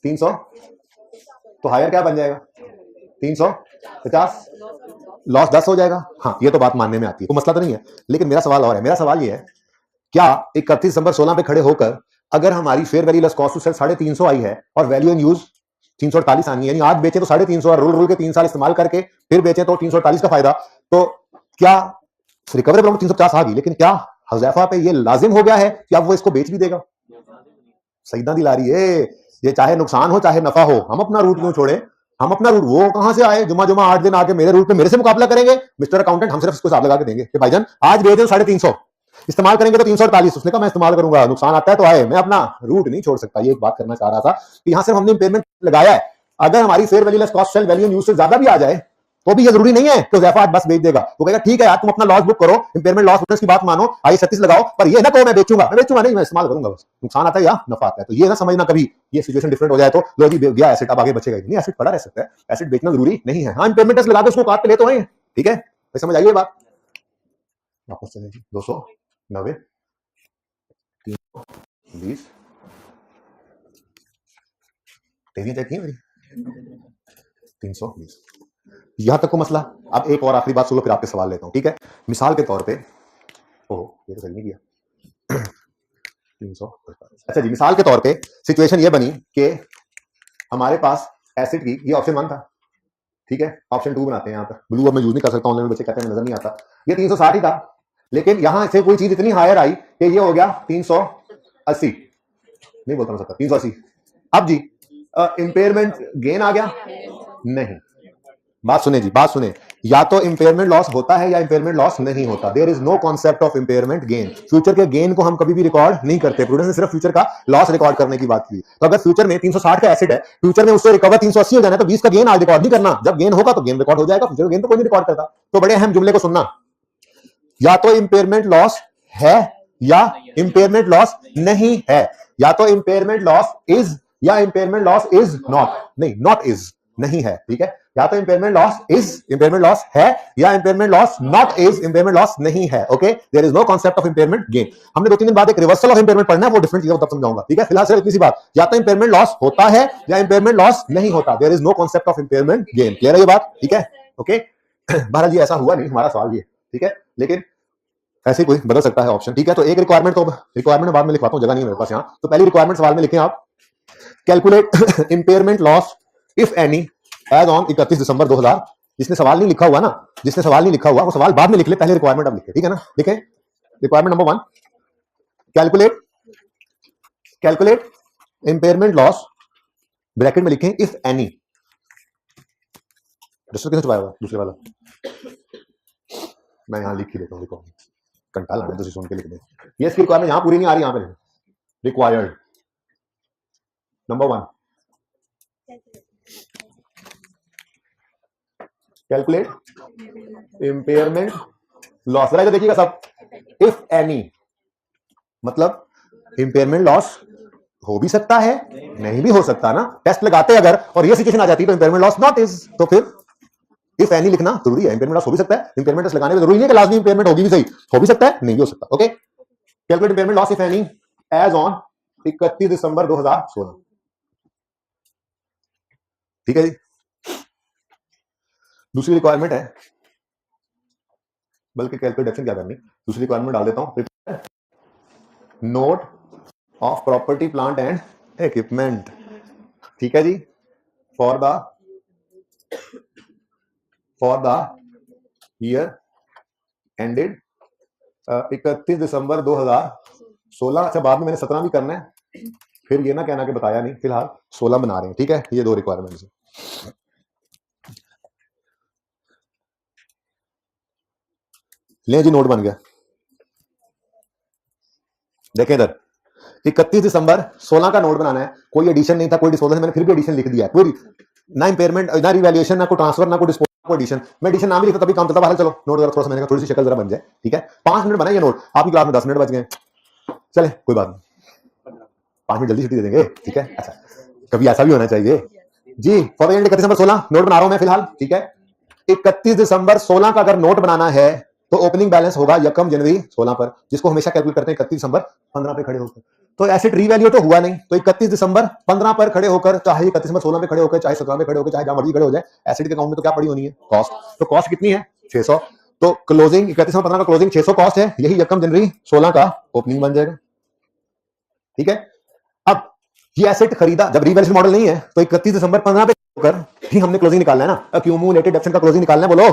Speaker 1: 300। तो हायर क्या बन जाएगा? 350। लॉस 10 हो जाएगा। हाँ ये तो बात मानने में आती है, तो मसला तो नहीं है। लेकिन मेरा सवाल और है। मेरा सवाल ये है, क्या 31 दिसंबर 16 पे खड़े होकर अगर हमारी fair value less cost to sell 350 आई है और वैल्यू इन यूज 348 आनी है, यानी आज बेचे तो 350 और रोल के 3 साल इस्तेमाल करके फिर बेचे तो 348 का फायदा। तो क्या रिकवरेबल अमाउंट 350 आ गई, लेकिन क्या हुजैफा पे ये लाजिम हो गया है कि अब वो इसको बेच भी देगा? सईदा दिला रही है, ये चाहे नुकसान हो चाहे नफा हो, हम अपना रूट क्यों छोड़े? हम अपना रूट, वो कहां से आए जुमा जुमा 8 दिन आके मेरे रूट पे मेरे से मुकाबला करेंगे? मिस्टर अकाउंटेंट, हम सिर्फ इसको हिसाब लगा के देंगे कि भाईजान आज बेच दो 350, इस्तेमाल करेंगे तो 348। उसने कहा मैं इस्तेमाल करूंगा, नुकसान आता है तो आए, मैं अपना रूट नहीं छोड़ सकता। ये एक बात करना चाह रहा था कि यहां सिर्फ हमने इम्पेयरमेंट लगाया है, अगर हमारी fair value less cost sell value use से ज्यादा भी आ जाए तो भी ये जरूरी नहीं है कि हुजैफा आज बस बेच देगा। वो कहेगा ठीक है यार, तुम अपना लॉस बुक करो, इम्पेयरमेंट लॉस बुक की बात मानो, आई 36 लगाओ, पर ये ना कहो मैं बेचूंगा नहीं, मैं इस्तेमाल करूंगा, बस नुकसान आता है या नफा आता है। तो ये ना समझना कभी ये सिचुएशन डिफरेंट हो जाए तो लो जी गया एसेट, अब आगे बचेगा नहीं, एसेट पड़ा रह सकता है, एसेट बेचना जरूरी नहीं है। हाँ, इम्पेयरमेंट टेस्ट लगा के उसको काट पे ले तो आए, ठीक है, तो समझ आइए बात। वापस चलें जी, 290 320 तेजी चेक की मेरी 320, यहां तक को मसला। अब एक और आखिरी बात सुनो, फिर आपके सवाल लेता हूं, ठीक है। मिसाल के तौर पे, ओह ये तो सही नहीं किया 300, अच्छा जी, मिसाल के तौर पे सिचुएशन ये बनी कि हमारे पास एसिड की, ये ऑप्शन 1 था, ठीक है, ऑप्शन 2 बनाते हैं यहाँ पर, ब्लू अब मैं यूज नहीं कर सकता, ऑनलाइन में बच्चे कहते हैं नजर नहीं आता, ये 360 ही था, लेकिन यहां से कोई चीज इतनी हायर आई कि ये हो गया 380, नहीं बोलता मैं सकता 380। अब जी इंपेयरमेंट गेन आ गया? नहीं, बात सुने जी, बात सुने, या तो इंपेयरमेंट लॉस होता है या इंपेयरमेंट लॉस नहीं होता। There is no concept of impairment gain. Future के गेन को हम कभी भी रिकॉर्ड नहीं करते, प्रूडेंस ने सिर्फ फ्यूचर का लॉस रिकॉर्ड करने की बात की। तो अगर फ्यूचर में 360 का एसेट है, फ्यूचर में उससे रिकवर 380 हो जाना है, तो 20 का गेन आज रिकॉर्ड नहीं करना, जब गेन होगा तो गेन रिकॉर्ड हो जाएगा, फ्यूचर गेन तो कोई नहीं रिकॉर्ड करता। तो बड़े अहम जुमले को सुनना, या तो इंपेयरमेंट लॉस है या इंपेयरमेंट लॉस नहीं है, या तो इंपेयरमेंट लॉस इज या इंपेयरमेंट लॉस इज नॉट, नहीं नॉट इज नहीं है, ठीक है, या तो impairment loss is impairment loss है या impairment loss not is impairment loss नहीं है। Okay, there is no concept of impairment gain. हमने 2-3 दिन बाद एक रिवर्सल ऑफ इंपेयरमेंट पढ़ना है, वो डिफरेंट चीजें तब समझाऊंगा, ठीक है। फिलहाल सिर्फ इतनी सी बात, या तो इंपेयरमेंट लॉस होता है या इंपेयरमेंट लॉस नहीं होता, there is no concept of impairment gain. Clear है ये बात, ठीक है, ओके। बहरहाल जी ऐसा हुआ नहीं, हमारा सवाल ये, ठीक है, लेकिन ऐसे कोई बदल सकता है ऑप्शन, ठीक है। तो एक रिक्वायरमेंट, तो रिक्वायरमेंट बाद में लिखवाता हूं, जगह नहीं है मेरे पास यहाँ, तो पहली रिक्वायरमेंट सवाल में लिखें आप, calculate impairment loss if any as on 31 दिसंबर 2000। जिसने सवाल नहीं लिखा हुआ ना, जिसने सवाल नहीं लिखा हुआ वो सवाल बाद में लिख ले, पहले रिक्वायरमेंट अब लिखे, ठीक है ना। लिखें requirement number 1, calculate impairment loss, bracket में लिखें इफ एनी, रजिस्टर किसने छुपाया हुआ दूसरे वाला, मैं यहाँ लिख ही देता हूँ, देखो कंटाल आने तो सुन के लिख दे। ये इसकी रिक्वायरमेंट यहाँ पूरी नहीं आ रही, यहाँ पे required number 1, calculate impairment loss. जरा देखिएगा सब, इफ एनी मतलब इंपेयरमेंट लॉस हो भी सकता है नहीं भी हो सकता ना, टेस्ट लगाते अगर और ये सिचुएशन आ जाती तो इंपेयरमेंट लॉस नॉट इज, तो फिर इफ एनी लिखना जरूरी है। इंपेयरमेंट लॉस हो भी सकता है, इंपेयरमेंट टेस्ट लगाने में जरूरी नहीं है कि लाजमी इंपेयरमेंट होगी भी, सही हो भी सकता है नहीं भी हो सकता। Okay, calculate impairment loss if any as on 31 दिसंबर 2016, ठीक है जी। दूसरी रिक्वायरमेंट है, बल्कि कैलकुलेशन क्या करनी, दूसरी रिक्वायरमेंट डाल देता हूं, note of property plant and equipment, ठीक है जी, फॉर द ईयर एंडेड 31 दिसंबर 2016। अच्छा, बाद में मैंने 17 भी करना है, फिर ये ना कहना कि बताया नहीं, फिलहाल 16 बना रहे हैं, ठीक है। ये 2 रिक्वायरमेंट्स है। ले जी, नोट बन गया, देखें इधर 31 दिसंबर 16 का नोट बनाना है, कोई एडिशन नहीं था, कोई डिस्पोजल, मैंने फिर भी एडिशन लिख दिया है, कोई ना इंपेयरमेंट ना रिवैल्यूएशन ना कोई ट्रांसफर ना कोई डिस्पोजल कोई एडिशन, मैं एडिशन नाम ही लिखता तभी काम चलता। चलो नोट जरा थोड़ा सा मैंने थोड़ी सी शक्ल जरा बन जाए, ठीक है। 5 मिनट बना ये नोट, आपकी क्लास में 10 मिनट बच गए, चले कोई बात नहीं, 5 मिनट जल्दी छुट्टी दे देंगे, ठीक है। अच्छा, कभी ऐसा भी होना चाहिए जी। फॉर 31 दिसंबर 16 नोट बना रहा हूं मैं फिलहाल, ठीक है। 31 दिसंबर 16 का अगर नोट बनाना है तो ओपनिंग बैलेंस होगा 1 जनवरी 16 पर, जिसको हमेशा कैलकुलेट करते हैं 31 दिसंबर 15 पे खड़े होकर। तो एसेट रीवैल्यू तो हुआ नहीं, तो 31 दिसंबर 15 पर खड़े होकर, चाहे 31 दिसंबर 16 पे खड़े होकर, चाहे 17 पे खड़े होकर, चाहे जहां मर्जी खड़े हो जाए, एसेट के अकाउंट में तो क्या पड़ी होनी है, कॉस्ट। तो कॉस्ट कितनी है, 600। तो क्लोजिंग 31 दिसंबर 15 का क्लोजिंग 600 कॉस्ट है, यही 1 जनवरी 16 का ओपनिंग बन जाएगा, ठीक है। अब ये एसेट खरीदा, जब रीवैल्यूएशन मॉडल नहीं है तो 31 दिसंबर 15 पे होकर ही हमने क्लोजिंग निकालना है ना, अक्यूमुलेटेड डेप्शन का क्लोजिंग निकालना है, बोलो।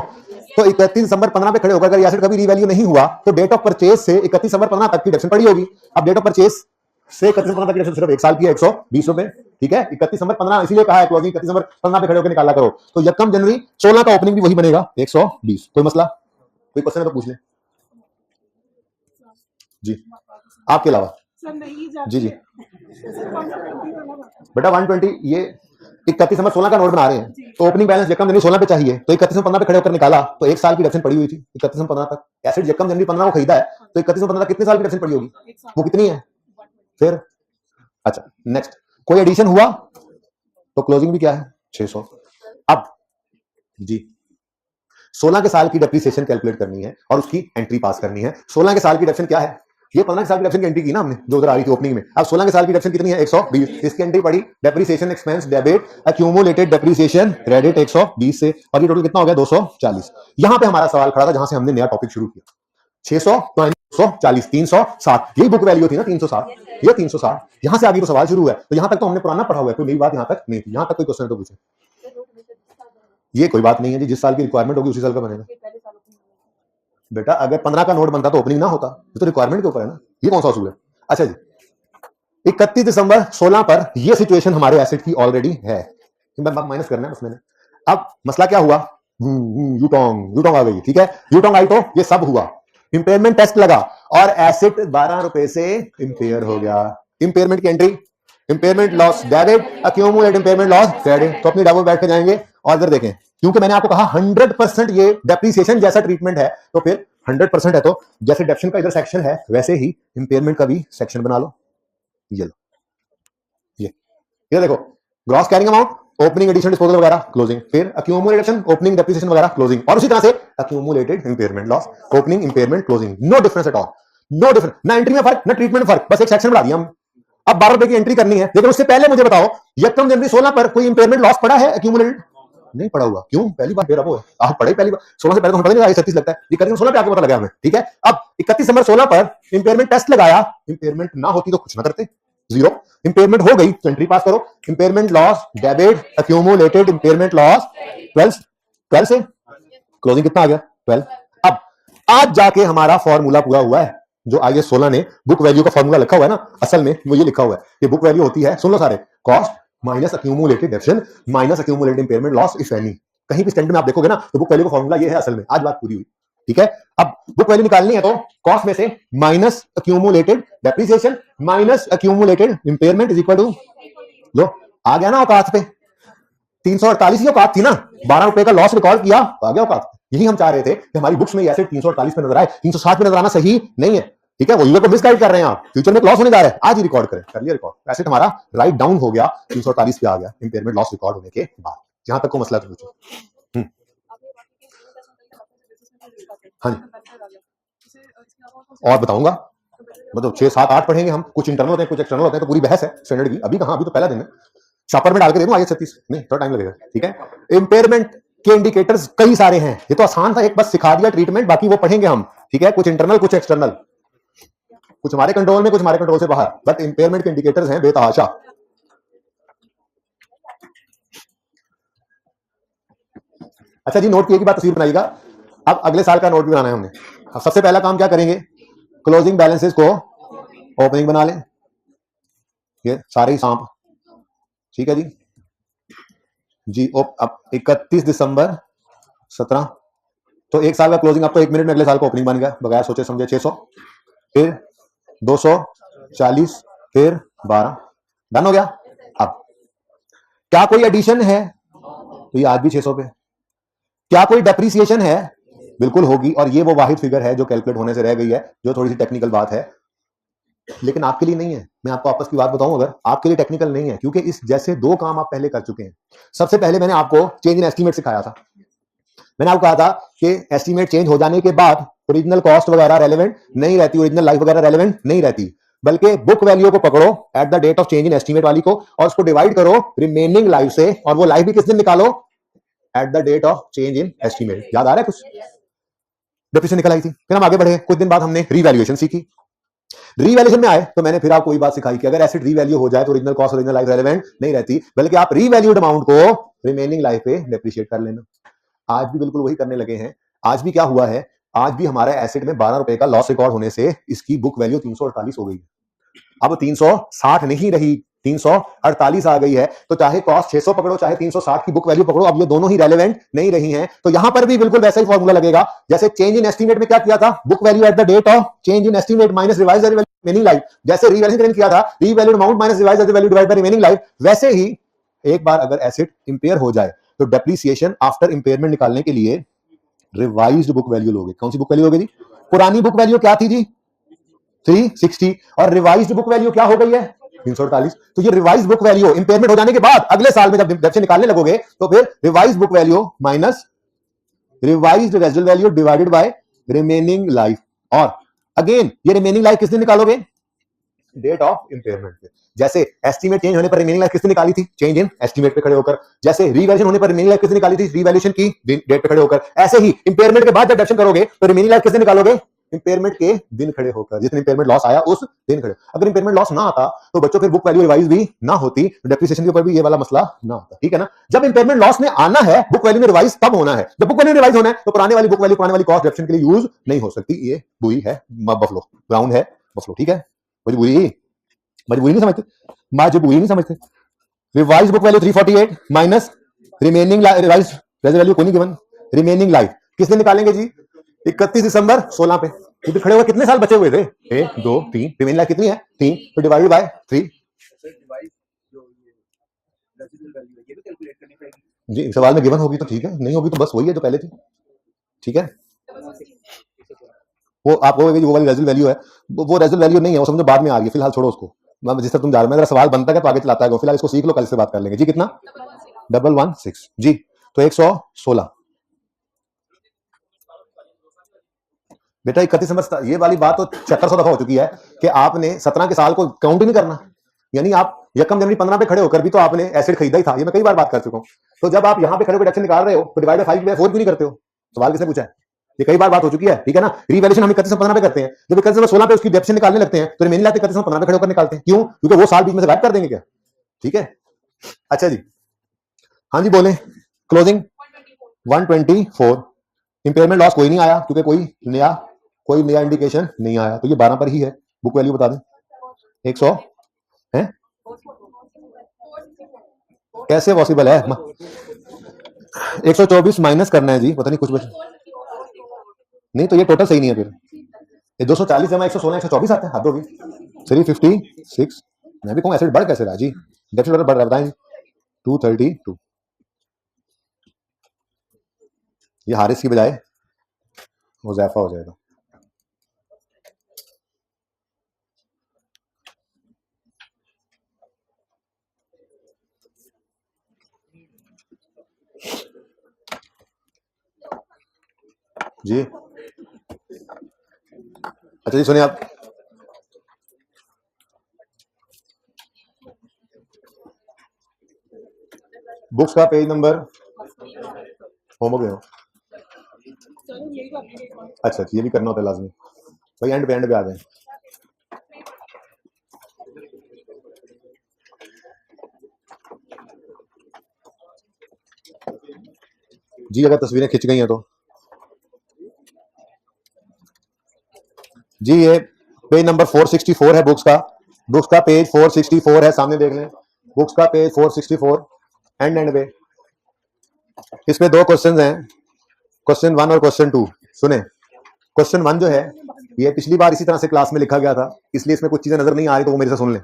Speaker 1: तो 31 दिसंबर 15 पे खड़े होकर अगर ये एसेट कभी रीवैल्यू नहीं हुआ तो डेट ऑफ परचेज से 31 दिसंबर 15 तक की डेप्शन पड़ी होगी। अब डेट ऑफ परचेज से 31 दिसंबर तक की डेप्शन सिर्फ एक साल की है, 120 रुपए, ठीक है। 31 दिसंबर 15 इसीलिए कहा है क्लोजिंग 31 दिसंबर 15 पे खड़े होकर निकाला करो, तो यकम जनवरी 16 का ओपनिंग भी वही बनेगा 120। कोई मसला, कोई क्वेश्चन है तो पूछ ले जी, आपके अलावा। जी जी बेटा 120, ये 31 दिसंबर 16 का नोट बना रहे हैं, तो ओपनिंग बैलेंस यकम जनवरी 16 पे चाहिए, तो 31 दिसंबर 15 पे खड़े होकर निकाला तो एक साल की डेप्शन पड़ी हुई थी 31 दिसंबर 15 तक। एसेट यकम जनवरी 15 को खरीदा है तो 31 दिसंबर 15 कितने साल की डेप्शन पड़ी होगी, वो कितनी है फिर। अच्छा नेक्स्ट, कोई एडिशन हुआ तो क्लोजिंग भी क्या है 600। अब जी 16 के साल की डेप्रिसिएशन कैलकुलेट करनी है और उसकी एंट्री पास करनी है। 16 के साल की डेप्शन क्या है, ये 15 के साल की डेप्शन की एंट्री की ना हमने, जो उधर आ रही थी ओपनिंग में। अब 16 के साल की डेप्शन कितनी है 120, इसकी एंट्री पड़ी depreciation expense debit accumulated depreciation credit 120 से, और ये टोटल कितना हो गया 240। यहां पे हमारा सवाल खड़ा था जहां से हमने नया टॉपिक शुरू किया, 600 240 360, यही बुक वैल्यू थी ना 360, ये 360, यहां से आगे तो सवाल शुरू हुआ है। तो यहां तक तो हमने पुराना पढ़ा हुआ है, कोई नई बात यहां तक नहीं थी। यहां तक कोई क्वेश्चन तो पूछे, ये कोई बात नहीं है जी, जिस साल की रिक्वायरमेंट होगी उसी साल का बनेगा बेटा। अगर 15 का नोट बनता तो ओपनिंग ना होता, ये तो रिक्वायरमेंट के ऊपर है ना, ये कौन सा असूल है। अच्छा जी 31 दिसंबर 16 पर ये सिचुएशन हमारे एसेट की ऑलरेडी है, माइनस करना है उसमें। अब मसला क्या हुआ, यूटोंग आ गई, ठीक है, यूटोंग आई तो ये सब हुआ, इंपेयरमेंट टेस्ट लगा और एसेट 12 रुपए से इंपेयर हो गया। इंपेयरमेंट की entry, impairment loss debit accumulate impairment loss credit, तो अपनी डेबो बैठ के जाएंगे और इधर देखें, क्योंकि मैंने आपको कहा 100% ये डेप्रिसिएशन जैसा ट्रीटमेंट है, तो फिर 100% है तो जैसे डेप्शन का इधर सेक्शन है वैसे ही इंपेयरमेंट का भी सेक्शन बना लो। ये लो, ये देखो, gross carrying amount, opening addition disposal वगैरह क्लोजिंग, फिर अक्यूमुलेशन ओपनिंग डेप्रिसिएशन वगैरह क्लोजिंग, और उसी तरह से accumulated impairment loss opening impairment closing, no difference at all, no difference, ना एंट्री में फर्क ना ट्रीटमेंट में फर्क, बस एक सेक्शन बढ़ा दिया हम। अब 12 रुपए की एंट्री करनी है, लेकिन उससे पहले मुझे बताओ यकम जनवरी 16 पर कोई इंपेयरमेंट लॉस पड़ा है अक्यूमुलेटेड, नहीं पड़ा हुआ, क्यों, पहली बार फिर अब आप पढ़े पहली बार 16 से पहले तो हमें पता नहीं 36 लगता है, ये करेंगे 16 पे आके पता लगा हमें, ठीक है। अब 31 दिसंबर 16 पर इंपेयरमेंट टेस्ट लगाया, इंपेयरमेंट ना होती तो कुछ ना करते, जीरो, इंपेयरमेंट हो गई तो एंट्री पास करो, impairment loss debit accumulated impairment loss 12 से क्लोजिंग कितना आ गया 12। अब आज जाके हमारा फॉर्मूला पूरा हुआ है, जो IAS 16 ने बुक वैल्यू का फॉर्मूला लिखा हुआ है ना, असल में वो ये लिखा हुआ है कि बुक वैल्यू होती है, सुन लो सारे, cost minus accumulated डेप्शन minus accumulated impairment loss if any. कहीं भी स्टैंडर्ड में आप देखोगे ना तो बुक वैल्यू का फॉर्मूला ये है असल में। आज बात पूरी हुई, ठीक है। अब बुक वैल्यू निकालनी है तो कॉस्ट में से minus accumulated depreciation minus accumulated impairment is equal to, लो आ गया ना औकात पे, 348 की औकात थी ना, 12 रुपए का लॉस रिकॉर्ड किया, आ गया औकात। यही हम चाह रहे थे कि हमारी बुक्स में ये एसेट 348 पे नजर आए, 360 पे नजर आना सही नहीं है, ठीक है, वो यूजर को मिसगाइड कर रहे हैं आप, फ्यूचर में लॉस होने जा रहा है, आज ही रिकॉर्ड करें, कर लिया रिकॉर्ड, एसेट हमारा राइट डाउन हो गया 348 पे आ गया इंपेयरमेंट लॉस रिकॉर्ड होने के बाद। जहां तक को मसला तो पूछो। हाँ जी और बताऊंगा, मतलब 6 7 8 पढ़ेंगे हम, कुछ इंटरनल होते हैं कुछ एक्सटर्नल होते हैं, तो पूरी बहस है स्टैंडर्ड की। अभी कहां, अभी तो पहला दिन है, शॉपर में डाल के दे दूं IAS 36, नहीं थोड़ा टाइम लगेगा, ठीक है। इंपेयरमेंट के इंडिकेटर्स कई सारे हैं, ये तो आसान था, एक बस सिखा दिया ट्रीटमेंट, बाकी वो पढ़ेंगे हम, ठीक है, कुछ इंटरनल कुछ एक्सटर्नल, कुछ हमारे कंट्रोल में कुछ हमारे कंट्रोल से बाहर, बट इंपेयरमेंट के इंडिकेटर्स हैं बेतहाशा। अच्छा जी, नोट की एक ही बात तस्वीर बनाइएगा, अब अगले साल का नोट भी बनाना है हमने। सबसे पहला काम क्या करेंगे, क्लोजिंग बैलेंसेस को ओपनिंग बना लें, ये सारे ही सांप, ठीक है जी जी। अब 31 दिसंबर 17, तो एक साल का क्लोजिंग आपको 1 मिनट में अगले साल का ओपनिंग बन गया बगैर सोचे समझे, 600, फिर 240, फिर 12, डन हो गया। अब क्या कोई एडिशन है, तो ये आज भी 600 पे, क्या कोई डेप्रिसिएशन है, बिल्कुल होगी, और ये वो वाहिद फिगर है जो कैलकुलेट होने से रह गई है, जो थोड़ी सी टेक्निकल बात है, लेकिन आपके लिए नहीं है। मैं आपको आपस की बात बताऊं, अगर आपके लिए टेक्निकल नहीं है, क्योंकि इस जैसे 2 काम आप पहले कर चुके हैं। सबसे पहले मैंने आपको चेंज इन एस्टीमेट सिखाया था, मैंने आपको कहा था कि एस्टीमेट चेंज हो जाने के बाद ओरिजिनल कॉस्ट वगैरह रेलेवेंट नहीं रहती, ओरिजिनल लाइफ वगैरह रेलेवेंट नहीं रहती, बल्कि बुक वैल्यू को पकड़ो at the date of change in estimate वाली को, और उसको डिवाइड करो रिमेनिंग लाइफ से, और वो लाइफ भी किस दिन निकालो, at the date of change in estimate. याद आ रहा है कुछ, डेफिनेशन निकल आई थी। फिर हम आगे बढ़े, कुछ दिन बाद हमने रीवैल्यूएशन सीखी, रीवैल्यूएशन में आए तो मैंने फिर आपको वही बात सिखाई कि अगर एसेट रीवैल्यू हो जाए तो original cost original life relevant नहीं रहती, बल्कि आप रीवैल्यूड अमाउंट को रिमेनिंग लाइफ पे डेप्रिशिएट कर लेना। आज भी बिल्कुल वही करने लगे हैं। आज भी क्या हुआ है, आज भी हमारे एसेट में 12 रुपए का लॉस रिकॉर्ड होने से इसकी बुक वैल्यू 348 हो गई है। अब 360 नहीं रही, 348 आ गई है। तो चाहे कॉस्ट 600 पकड़ो चाहे 360 की बुक वैल्यू पकड़ो, अब ये दोनों ही रेलेवेंट नहीं रही हैं। तो यहां पर भी बिल्कुल वैसा ही फॉर्मूला लगेगा जैसे चेंज इन एस्टीमेट में क्या किया था, book value at the date of change in estimate minus revised remaining life. जैसे रीवैल्यूएशन किया था, revalued amount minus revised value divided by remaining life, वैसे ही एक बार अगर एसेट इंपेयर हो जाए तो डेप्रिसिएशन आफ्टर इंपेयरमेंट निकालने के लिए रिवाइज्ड बुक वैल्यू लोगे। कौन सी बुक वैल्यू होगी जी? पुरानी बुक वैल्यू क्या थी जी? 360, और रिवाइज्ड बुक वैल्यू क्या हो गई है? 348। तो ये रिवाइज्ड बुक वैल्यू इंपेयरमेंट हो जाने के बाद अगले साल में जब डिडक्शन निकालने लगोगे तो फिर revised book value minus revised residual value divided by remaining life. और अगेन ये रिमेनिंग लाइफ किस दिन निकालोगे? डेट ऑफ इंपेयरमेंट पे। जैसे एस्टीमेट चेंज होने पर रिमेनिंग लाइफ किसने निकाली थी? चेंज इन एस्टीमेट पे खड़े होकर। जैसे रीवैल्यूएशन होने पर रिमेनिंग लाइफ किसने निकाली थी? रीवैल्यूएशन की डेट पे खड़े होकर। ऐसे ही इंपेयरमेंट के बाद जब डिडक्शन करोगे तो रिमेनिंग लाइफ किसने निकालोगे? इंपेयरमेंट के दिन खड़े होकर, जितने इंपेयरमेंट लॉस आया उस दिन खड़े। अगर इंपेयरमेंट लॉस ना आता तो बच्चों फिर बुक वैल्यू रिवाइज भी ना होती, डेप्रिसिएशन के ऊपर भी ये वाला मसला ना आता, ठीक है ना। जब इंपेयरमेंट लॉस ने आना है, बुक वैल्यू में रिवाइज तब होना है। जब बुक वैल्यू रिवाइज होना है तो पुराने वाली बुक वैल्यू, पुराने वाली कॉस्ट डिडक्शन के लिए यूज नहीं हो सकती। ये बुरी है बफलो, ब्राउन है बफलो, ठीक है। मजबूरी नहीं समझते, मजबूरी नहीं समझते। Revise book value 348 minus remaining revise residual value कोई नहीं गिवन, रिमेनिंग लाइफ किसने निकालेंगे जी? 31 दिसंबर 16 पे। तो खड़े हुए कितने साल बचे हुए थे? 1 2 3, रिमेनिंग लाइफ कितनी है? 3, तो डिवाइडेड बाय 3। जी सवाल में गिवन होगी तो ठीक है, नहीं होगी तो बस वही है जो पहले थी, ठीक है। वो आप वो वाली रेजल वैल्यू है, वो रेजल वैल्यू नहीं है, वो समझो बाद में आ गई, फिलहाल छोड़ो उसको। जिस तरह तुम जा रहे हो, मेरा सवाल बनता है तो आगे चलाता है, फिलहाल इसको सीख लो, कल से बात कर लेंगे जी। कितना? 116 जी, तो 116 बेटा। 31 दिसंबर, ये वाली बात तो 7600 दफा हो चुकी है कि आपने 17 के साल को काउंट ही नहीं करना। यानी आप यकम जनवरी 15 पे खड़े होकर भी तो आपने एसेट खरीदा ही था, ये मैं कई बार बात कर चुका हूं। तो जब आप यहाँ पे खड़े होकर डिडक्शन निकाल रहे हो तो डिवाइड बाय 5 4 क्यों नहीं करते हो? सवाल किसने पूछा है? ये कई बार बात हो चुकी है, ठीक है ना। रीवैल्यूएशन हम 31 15 पे करते हैं, जब 31 16 पे उसकी डिडक्शन निकालने लगते हैं तो रिमेनिंग लाइफ 31 15 पे खड़े होकर निकालते हैं। क्यों? क्योंकि वो साल बीच में से गायब कर देंगे क्या, ठीक है। अच्छा जी, हाँ जी बोले। क्लोजिंग 124, इंपेयरमेंट लॉस कोई नहीं आया क्योंकि कोई नया इंडिकेशन नहीं आया, तो ये 12 पर ही है। बुक वैल्यू बता दें 100 है, कैसे पॉसिबल है? 124 माइनस करना है जी, पता नहीं कुछ बच नहीं, तो ये टोटल सही नहीं है। फिर ये 240 जमा 116 124 आता है, हद होगी। 356, मैं भी कहूँ एसेट बढ़ कैसे रहा जी? डेफिसिट बढ़ रहा है, बताएं। 232, ये हारिस की बजाय मुज़ैफा हो जाएगा। जी अच्छा जी, सुनिए आप, बुक्स का पेज नंबर होमवर्क हो। अच्छा ये भी करना होता है लाजमी भाई, एंड पे आ जाए। जी अगर तस्वीरें खिंच गई हैं तो जी, ये पेज नंबर 464 है बुक्स का पेज 464 है, सामने देख लें। बुक्स का पेज 464 एंड पे इसमें 2 क्वेश्चन हैं, क्वेश्चन 1 और क्वेश्चन 2। सुने, क्वेश्चन 1 जो है ये पिछली बार इसी तरह से क्लास में लिखा गया था, इसलिए इसमें कुछ चीजें नजर नहीं आ रही तो वो मेरे से सुन लें।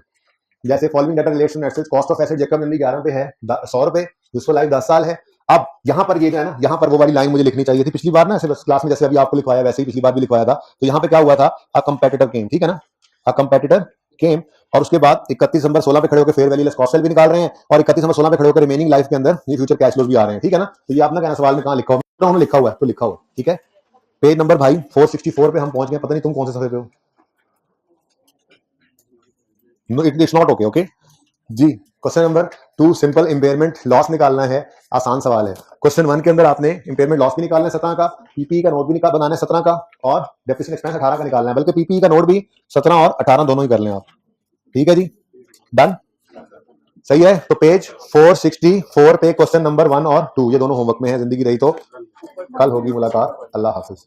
Speaker 1: जैसे following data relation assets, cost of asset जेकब जनवरी 11 पे है, 100 रुपए, यूजफुल लाइफ 10 साल है। अब यहाँ पर ये जो है ना, यहाँ पर वो वाली लाइन मुझे लिखनी चाहिए थी पिछली बार ना, क्लास में जैसे अभी आपको लिखवाया वैसे ही पिछली बार भी लिखवाया था। तो यहाँ पे क्या हुआ था, अ कंपेटिटर केम, ठीक है ना, अ कंपेटिटर केम, और उसके बाद 31 दिसंबर 16 पे खड़े होकर fair value less cost sell भी निकाल रहे हैं, और 31 दिसंबर 16 पे खड़े होकर रिमेनिंग लाइफ के अंदर ये फ्यूचर कैश फ्लोज भी आ रहे हैं, ठीक है ना। तो ये आपने कहना सवाल में कहाँ लिखा हुआ, उन्होंने लिखा हुआ है तो लिखा हुआ, ठीक है। पेज नंबर भाई 464 पे हम पहुंच गए, पता नहीं तुम कौन से सफे पे हो। No it's not okay, okay. जी। Question number 2 simple impairment loss निकालना है, आसान सवाल है। क्वेश्चन 1 के अंदर आपने इंपेयरमेंट लॉस भी निकालना है 17 का, पीपीई का नोट भी निकाल बनाना है 17 का, और डेप्रिसिएशन एक्सपेंस 18 का निकालना है, बल्कि पीपीई का नोट भी 17 और 18 दोनों ही कर लें आप। ठीक है जी, डन, सही है। तो पेज 464 पे क्वेश्चन नंबर 1 और 2 ये दोनों होमवर्क में है, जिंदगी रही तो कल होगी मुलाकात। अल्लाह हाफिज।